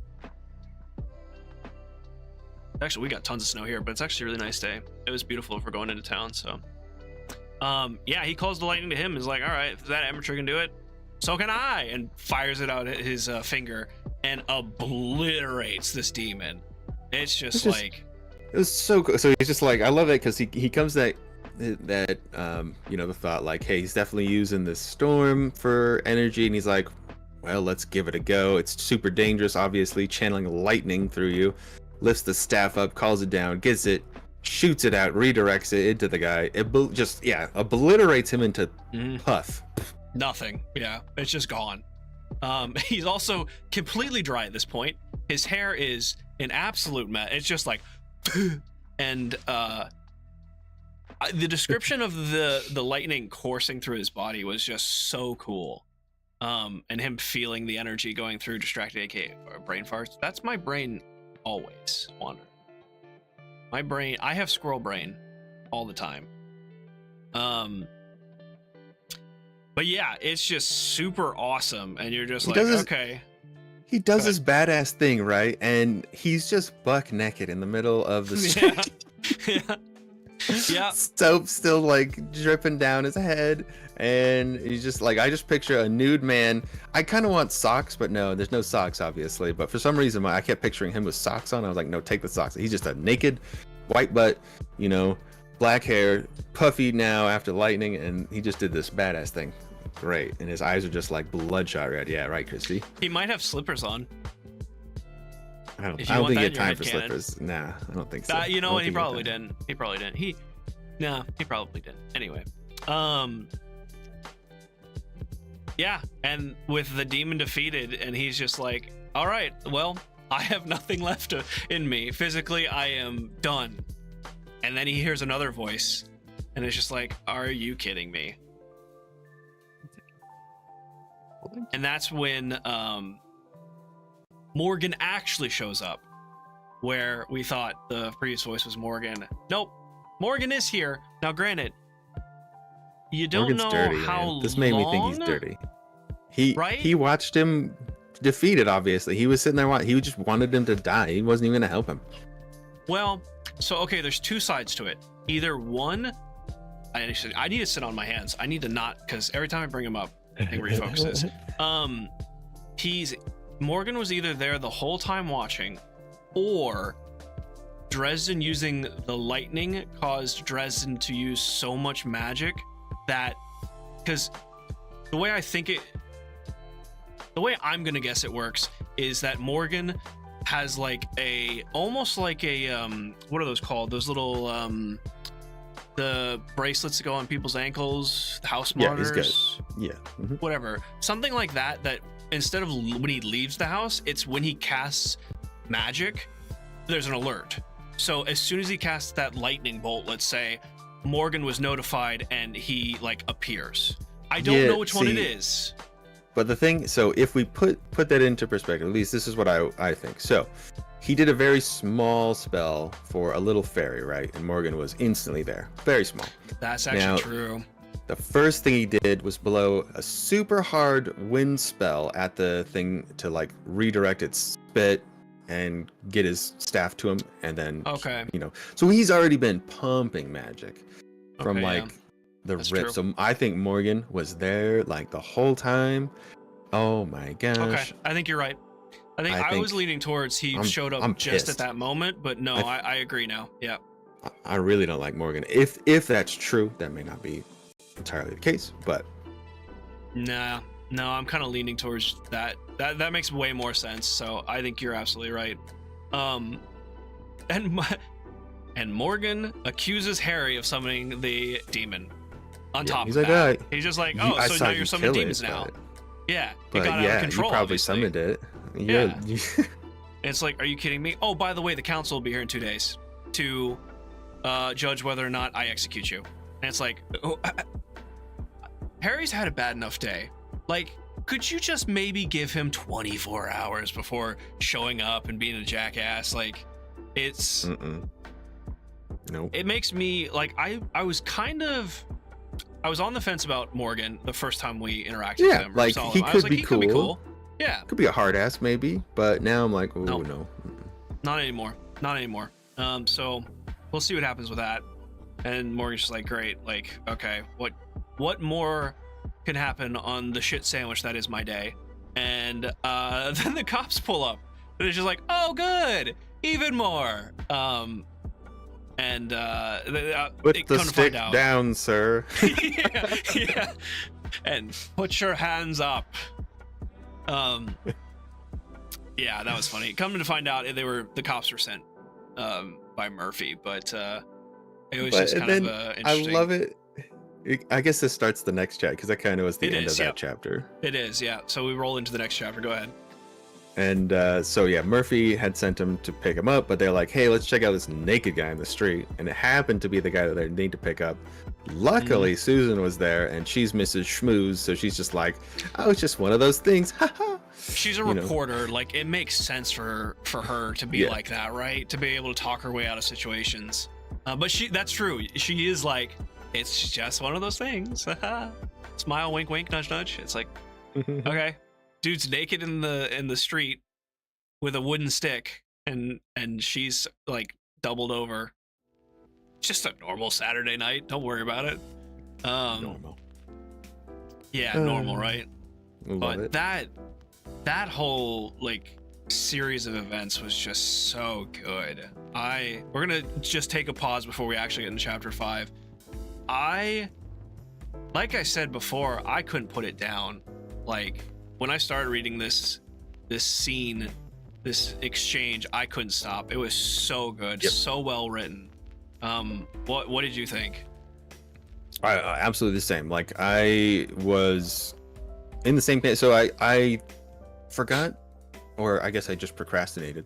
Actually, we got tons of snow here, but it's actually a really nice day. It was beautiful if we're going into town. So yeah, he calls the lightning to him, is like, all right, if that amateur can do it, so can I, and fires it out at his finger and obliterates this demon. It's just like, it was so cool. So he's just like, I love it, because he comes that you know, the thought like, hey, he's definitely using this storm for energy, and he's like, well, let's give it a go. It's super dangerous, obviously, channeling lightning through you. Lifts the staff up, calls it down, gets it, shoots it out, redirects it into the guy. It just obliterates him into puff. Nothing. Yeah, it's just gone. He's also completely dry at this point. His hair is an absolute mess. It's just like, and the description of the lightning coursing through his body was just so cool. And him feeling the energy going through, distracted, aka brain farts. That's my brain always wandering. My brain, I have squirrel brain all the time. But yeah, it's just super awesome, and you're just okay. He does this badass thing, right? And he's just buck naked in the middle of the street. Yeah. Soap still like dripping down his head, and he's just like, I just picture a nude man. I kind of want socks, but no, there's no socks, obviously. But for some reason, I kept picturing him with socks on. I was like, no, take the socks. He's just a naked, white butt, you know, black hair, puffy now after lightning, and he just did this badass thing. Great, and his eyes are just like bloodshot red. Yeah, right, Christy. He might have slippers on. I don't think he had time for slippers. Nah, I don't think so. You know what? He probably didn't. He probably didn't. He probably didn't. Anyway, Yeah, and with the demon defeated, and he's just like, all right, well, I have nothing left in me. Physically, I am done. And then he hears another voice, and it's just like, are you kidding me? And that's when Morgan actually shows up, where we thought the previous voice was Morgan. Nope, Morgan is here. Now, granted, you don't Morgan's know dirty, how man. This made me think he's long- dirty. Right? He watched him defeated, obviously. He was sitting there, he just wanted him to die. He wasn't even going to help him. Well, so, okay, there's two sides to it. Either one, I need to sit on my hands. I need to not, because every time I bring him up, it refocuses. Morgan was either there the whole time watching, or Dresden using the lightning caused Dresden to use so much magic that, because the way I'm gonna guess it works is that Morgan has like almost like a what are those called? Those little the bracelets that go on people's ankles, the house monitors. Yeah, he's good. Yeah. Mm-hmm. Whatever. Something like that, that instead of when he leaves the house, it's when he casts magic, there's an alert. So as soon as he casts that lightning bolt, let's say, Morgan was notified and he like appears. I don't know which one it is. But the thing, so if we put that into perspective, at least this is what I think. So he did a very small spell for a little fairy, right? And Morgan was instantly there. Very small. That's actually true. The first thing he did was blow a super hard wind spell at the thing to like redirect its spit and get his staff to him, and then so he's already been pumping magic from the That's rip. true. So I think Morgan was there like the whole time. Oh my gosh. Okay, I think you're right. I was leaning towards he showed up just at that moment, but no, I agree now. Yeah. I really don't like Morgan. If that's true, that may not be entirely the case, but no, I'm kind of leaning towards that. That makes way more sense. So I think you're absolutely right. And Morgan accuses Harry of summoning the demon. On top of that, he's just like, oh, so now you're summoning demons now. Yeah, it got out of control. You probably obviously. summoned it. Yeah. It's like, are you kidding me? Oh, by the way, the council will be here in 2 days to judge whether or not I execute you. And it's like, Harry's had a bad enough day. Like, could you just maybe give him 24 hours before showing up and being a jackass? Like, it's... Nope. It makes me, like, I was on the fence about Morgan the first time we interacted with him. Like, he could be cool. Yeah. Could be a hard ass maybe, but now I'm like, oh no. Not anymore. So we'll see what happens with that. And Morgan's just like, great, like, okay, what more can happen on the shit sandwich that is my day? And then the cops pull up and it's just like, oh good, even more. Put the stick down, sir. yeah. And put your hands up. Yeah, that was funny. Coming to find out, the cops were sent by Murphy, but it was just kind of interesting. I love it. I guess this starts the next chapter, because that kind of was the end of that chapter. It is, yeah. So we roll into the next chapter. Go ahead. And Murphy had sent him to pick him up, but they're like, hey, let's check out this naked guy in the street. And it happened to be the guy that they need to pick up. Luckily, Susan was there, and she's Mrs. Schmooze, so she's just like, oh, it's just one of those things. She's a reporter. Like, it makes sense for her to be like that, right? To be able to talk her way out of situations. But that's true. She is like, it's just one of those things. Smile, wink, wink, nudge, nudge. It's like, okay. Dude's naked in the street with a wooden stick, and she's like doubled over. Just a normal Saturday night. Don't worry about it. Normal. Yeah, normal, right? But that whole like series of events was just so good. We're gonna just take a pause before we actually get into chapter 5. Like I said before, I couldn't put it down. Like, when I started reading this scene, this exchange, I couldn't stop. It was so good, so well written. What did you think? Absolutely the same. Like, I was in the same page. So I forgot, or I guess I just procrastinated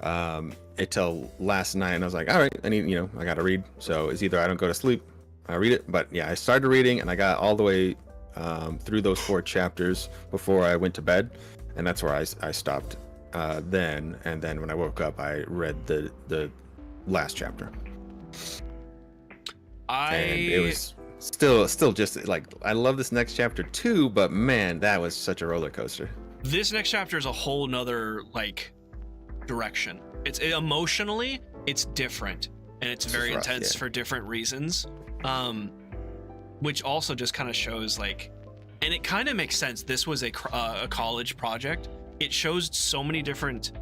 until last night, and I was like, all right, I gotta read. So it's either I don't go to sleep, I read it. But yeah, I started reading and I got all the way through those 4 chapters before I went to bed, and that's where I stopped then. And then when I woke up, I read the last chapter. And it was still just like, I love this next chapter too, but man, that was such a roller coaster. This next chapter is a whole nother like direction. Emotionally, it's different, and it's very rough, intense yeah. for different reasons. Which also just kind of shows like, and it kind of makes sense. This was a college project. It shows so many different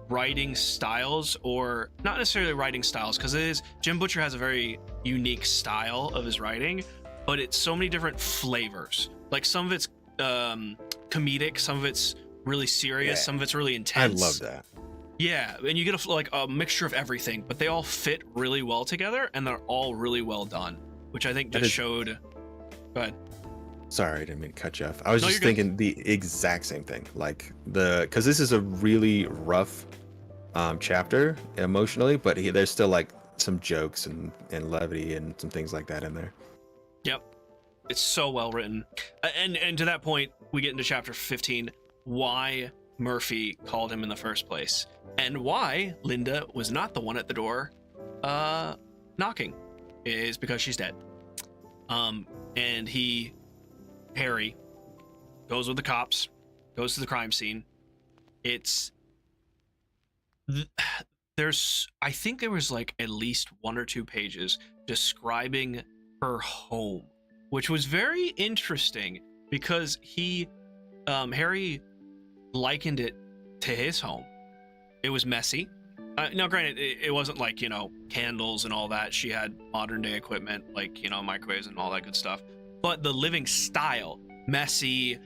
writing styles, or not necessarily writing styles, because it is, Jim Butcher has a very unique style of his writing, but it's so many different flavors. Like some of it's comedic, some of it's really serious, some of it's really intense. I love that. Yeah, and you get a mixture of everything, but they all fit really well together, and they're all really well done, which I think just showed. Go ahead. Sorry, I didn't mean to cut you off. I was just thinking the exact same thing. Like because this is a really rough chapter emotionally, but there's still like some jokes and levity and some things like that in there. Yep, it's so well written, and to that point, we get into chapter 15. Why Murphy called him in the first place, and why Linda was not the one at the door knocking, is because she's dead. And Harry goes with the cops, goes to the crime scene. I think there was like at least 1 or 2 pages describing her home, which was very interesting because Harry likened it to his home. It was messy. Now, granted, it wasn't like, candles and all that. She had modern day equipment like, microwaves and all that good stuff. But the living style, messy,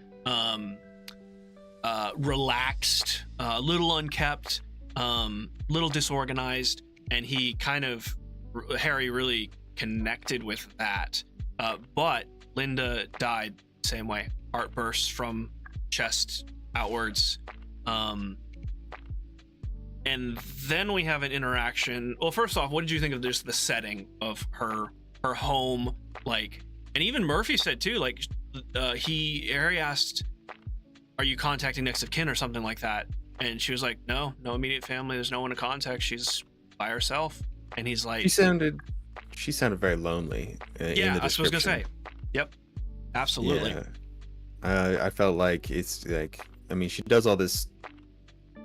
relaxed, little unkept, little disorganized. And Harry really connected with that. But Linda died the same way. Heart bursts from chest outwards. And then we have an interaction. Well, first off, what did you think of just the setting of her home? Like, and even Murphy said too, like, Harry asked, are you contacting next of kin or something like that? And she was like, no immediate family. There's no one to contact. She's by herself. And he's like, she sounded very lonely. Yeah, I was gonna say. Yep, absolutely. Yeah. I felt like it's like, she does all this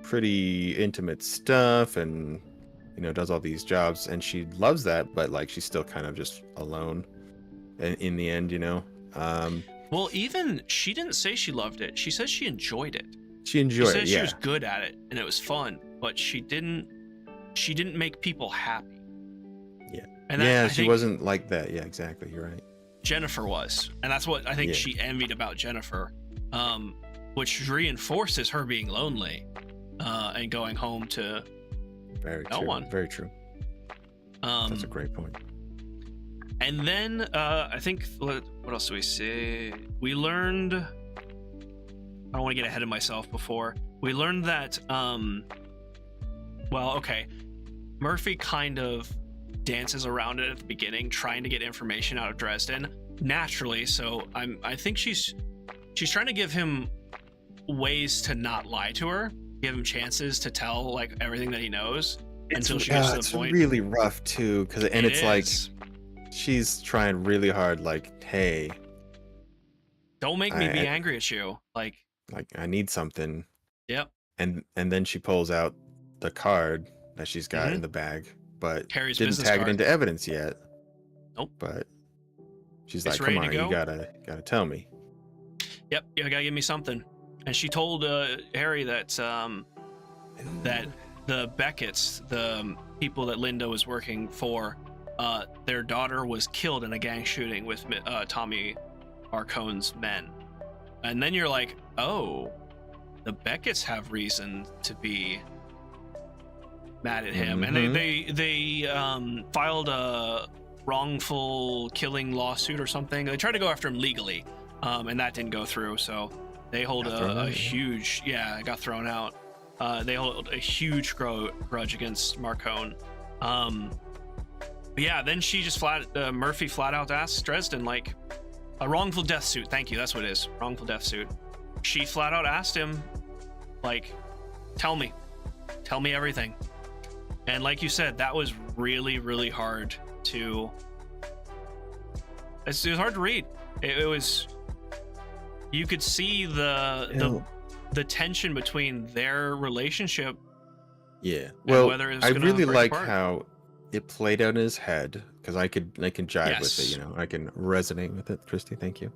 pretty intimate stuff and does all these jobs, and she loves that, but like she's still kind of just alone in the end. Well, even she didn't say she loved it. She says she enjoyed it. She said she was good at it and it was fun, but she didn't make people happy. Yeah. And she wasn't like that. Yeah, exactly, you're right. Jennifer was, and that's what I think she envied about Jennifer, which reinforces her being lonely and going home to no one. Very true. That's a great point. And then I think, what else do we see? We learned, I don't want to get ahead of myself before. We learned that, Murphy kind of dances around it at the beginning, trying to get information out of Dresden naturally. So I think she's trying to give him ways to not lie to her, give him chances to tell like everything that he knows until she gets to the point. It's really rough too, because it's like she's trying really hard, like, hey, don't make me be angry at you, like I need something. Yep. And then she pulls out the card that she's got in the bag, but Harry's didn't tag it into evidence yet. Nope. But she's like, come on, you gotta tell me. Yep, you gotta give me something. And she told Harry that that the Becketts, the people that Linda was working for, their daughter was killed in a gang shooting with Tommy Arcone's men. And then you're like, oh, the Becketts have reason to be mad at him. And they filed a wrongful killing lawsuit or something. They tried to go after him legally, and that didn't go through. So they hold a huge, it got thrown out. They hold a huge grudge against Marcone. But yeah, then she just Murphy flat out asks Dresden, like, a wrongful death suit. Thank you, that's what it is, wrongful death suit. She flat out asked him, like, tell me everything. And like you said, that was really, really hard to. It was hard to read. It was. You could see the tension between their relationship. Yeah. Well, whether it was I really like apart. how it played out in his head, because I can jive with it. I can resonate with it. Christy, thank you.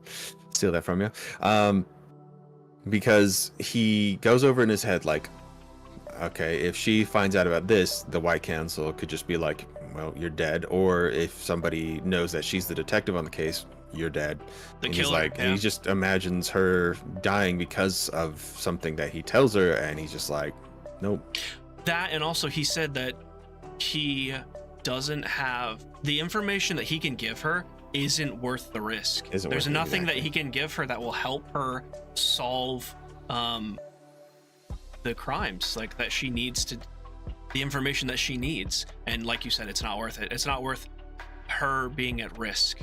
Steal that from you. Because he goes over in his head like, okay, if she finds out about this, the White Council could just be like, well, you're dead. Or if somebody knows that she's the detective on the case, you're dead. And he just imagines her dying because of something that he tells her, and he's just like, nope. That, and also he said that he doesn't have the information that he can give her isn't worth the risk. There's nothing that he can give her that will help her solve the crimes, like, that she needs to, the information that she needs. And like you said, it's not worth it. It's not worth her being at risk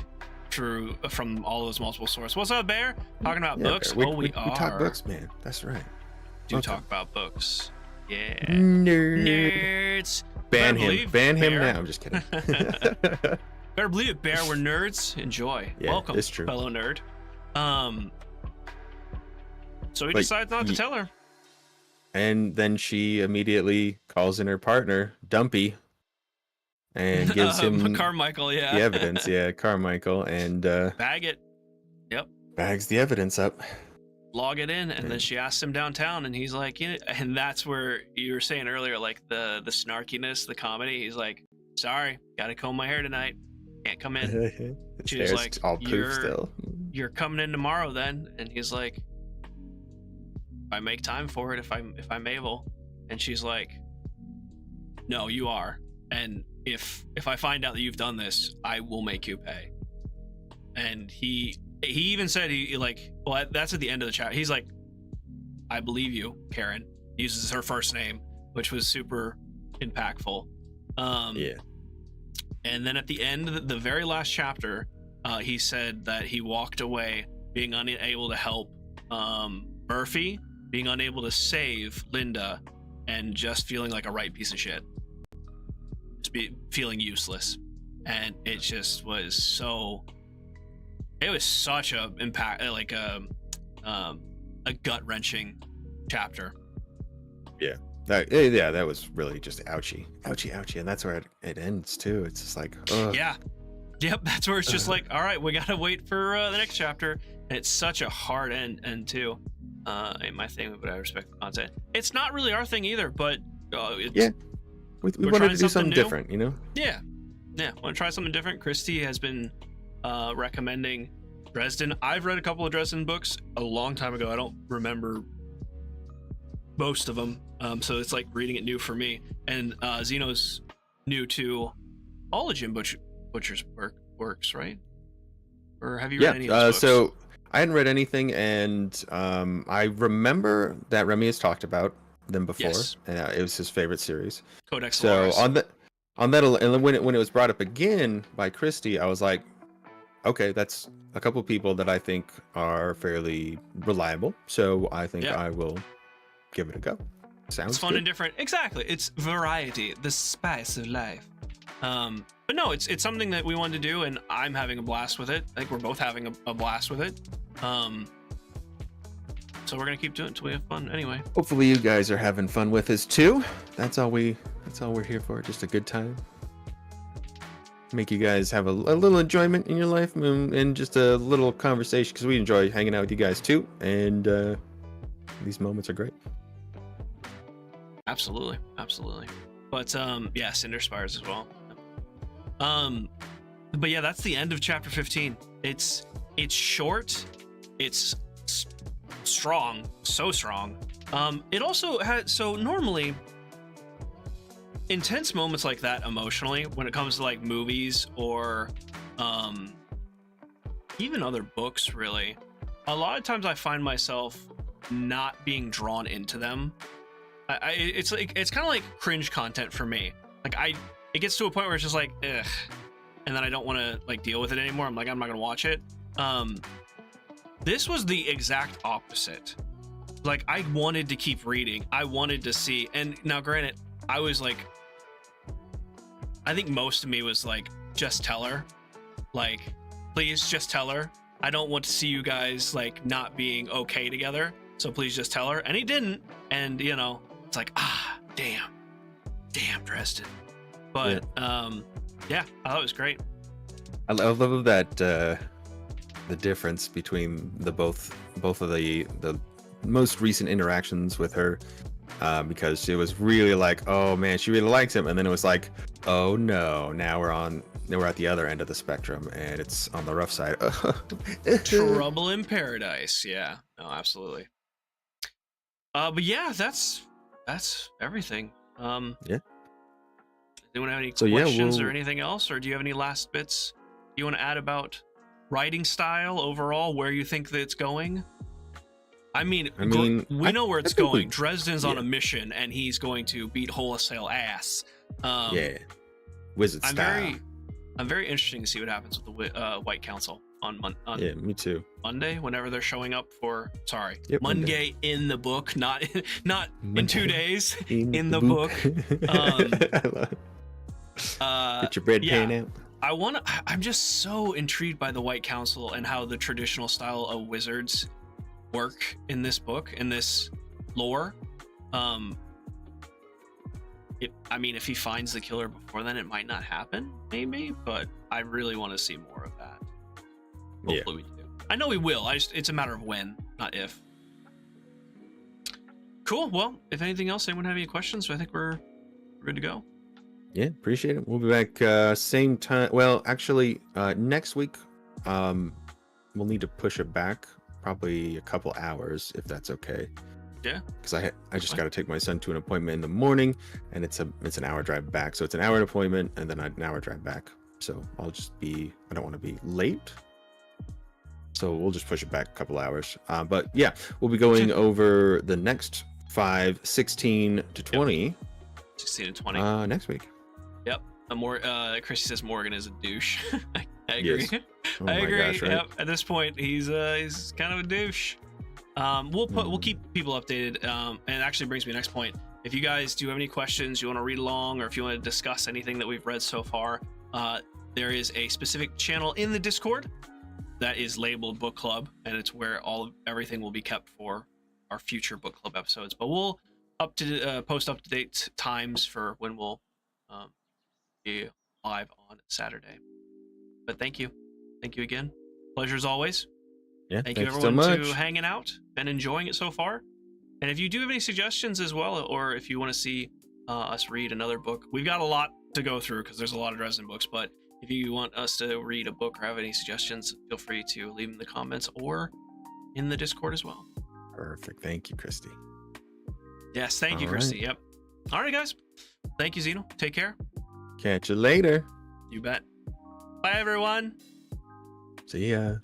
from all those multiple sources. What's up, Bear? Talking about books? We are. We talk books, man. That's right. Talk about books. Yeah. Nerds. Ban him now. I'm just kidding. Better believe it, Bear. We're nerds. Enjoy. Yeah, welcome, it's true. fellow nerd. So he decides not to tell her. And then she immediately calls in her partner, Dumpy, and gives him Carmichael, the evidence. Yeah, Carmichael, and bag it. Yep. Bags the evidence up. Log it in, and then she asks him downtown, and he's like, and that's where you were saying earlier, like the snarkiness, the comedy. He's like, sorry, gotta comb my hair tonight, can't come in. She was like, all poof still. You're coming in tomorrow then? And he's like, I make time for it if I'm able. And she's like, no, you are. And if I find out that you've done this, I will make you pay. And he even said, that's at the end of the chat. He's like, I believe you, Karen. He uses her first name, which was super impactful. Yeah. And then at the end, the very last chapter, he said that he walked away being unable to help Murphy, being unable to save Linda, and just feeling like a right piece of shit. Just feeling useless. And it just was so... It was such a impact, like a gut-wrenching chapter. Yeah. That was really just ouchy, and that's where it ends too. It's just like, ugh. Yeah, yep. That's where it's just like, all right, we gotta wait for the next chapter. And it's such a hard end too. Ain't my thing, but I respect the content. It's not really our thing either, but we wanted to do something different, you know? Yeah. Want to try something different? Christy has been recommending Dresden. I've read a couple of Dresden books a long time ago. I don't remember most of them, so it's like reading it new for me. And Xeno's new to all of Jim Butcher's works, right? Or have you read any of his books? So I hadn't read anything, and I remember that Remy has talked about them before. Yes. And it was his favorite series. Codex So Valoris. on that, and when it was brought up again by Christy, I was like, okay, that's a couple people that I think are fairly reliable. So I think I will give it a go. Sounds It's fun good. and different. Exactly. It's variety, the spice of life. But no, it's something that we wanted to do, and I'm having a blast with it. I think we're both having a blast with it. So we're gonna keep doing it until we have fun. Anyway. Hopefully you guys are having fun with us too. That's all we're here for. Just a good time. Make you guys have a little enjoyment in your life, and just a little conversation, because we enjoy hanging out with you guys too. And these moments are great. Absolutely. But Cinder Spires as well. But yeah, that's the end of chapter 15. It's short, it's strong, so strong. It also had, so normally intense moments like that emotionally, when it comes to like movies or even other books, really, a lot of times I find myself not being drawn into them. It's like, it's kind of like cringe content for me. Like it gets to a point where it's just like, ugh, and then I don't want to like deal with it anymore. I'm like, I'm not gonna watch it. This was the exact opposite. Like, I wanted to keep reading. I wanted to see, and now granted, I was like, I think most of me was like, just tell her, like, please just tell her. I don't want to see you guys like not being okay together. So please just tell her. And he didn't. And you know, it's like, damn Dresden. But yeah, I thought it was great. I love that the difference between the both of the most recent interactions with her, because she was really like, oh man, she really likes him, and then it was like, oh no, now we're at the other end of the spectrum and it's on the rough side. Trouble in paradise. Yeah, no, absolutely. But yeah, that's everything. Yeah. Anyone have any questions or anything else, or do you have any last bits you want to add about writing style overall, where you think that it's going? I mean, we know where it's going. Dresden's on a mission, and he's going to beat wholesale ass. Wizard style. I'm very interested to see what happens with the White Council on yeah, me too. Monday, whenever they're showing up for. Monday Monday. In the book, not Monday. in 2 days. In the book. Get your bread pan out. I'm just so intrigued by the White Council and how the traditional style of wizards work in this book, in this lore. I mean, if he finds the killer before then, it might not happen, maybe, but I really want to see more of that. Hopefully we do. I know we will. It's a matter of when, not if. Cool. Well, if anything else, anyone have any questions? I think we're good to go. Yeah, appreciate it. We'll be back same time. Well, actually, next week, we'll need to push it back probably a couple hours, if that's okay. Yeah. Because I just got to take my son to an appointment in the morning, and it's an hour drive back. So it's an hour appointment, and then an hour drive back. So I don't want to be late. So we'll just push it back a couple hours. But yeah, we'll be going over the next 5, 16 to 20. Yep. 16 to 20. Next week. Yep. Chrissy says Morgan is a douche. I agree. Yes. Oh I agree. Gosh, right? Yep. At this point, he's kind of a douche. We'll keep people updated. And it actually brings me to the next point. If you guys do have any questions, you want to read along, or if you want to discuss anything that we've read so far, there is a specific channel in the Discord that is labeled Book Club, and it's where everything will be kept for our future Book Club episodes. But we'll post up-to-date times for when we'll be live on Saturday. But thank you again. Pleasure as always. Yeah, thank you everyone to hanging out and enjoying it so far. And if you do have any suggestions as well, or if you want to see us read another book, we've got a lot to go through because there's a lot of Dresden books. But if you want us to read a book or have any suggestions, feel free to leave them in the comments or in the Discord as well. Perfect. Thank you, Christy. Yes, thank you, Christy. Yep. All right, guys. Thank you, Xeno. Take care. Catch you later. You bet. Bye, everyone. See ya.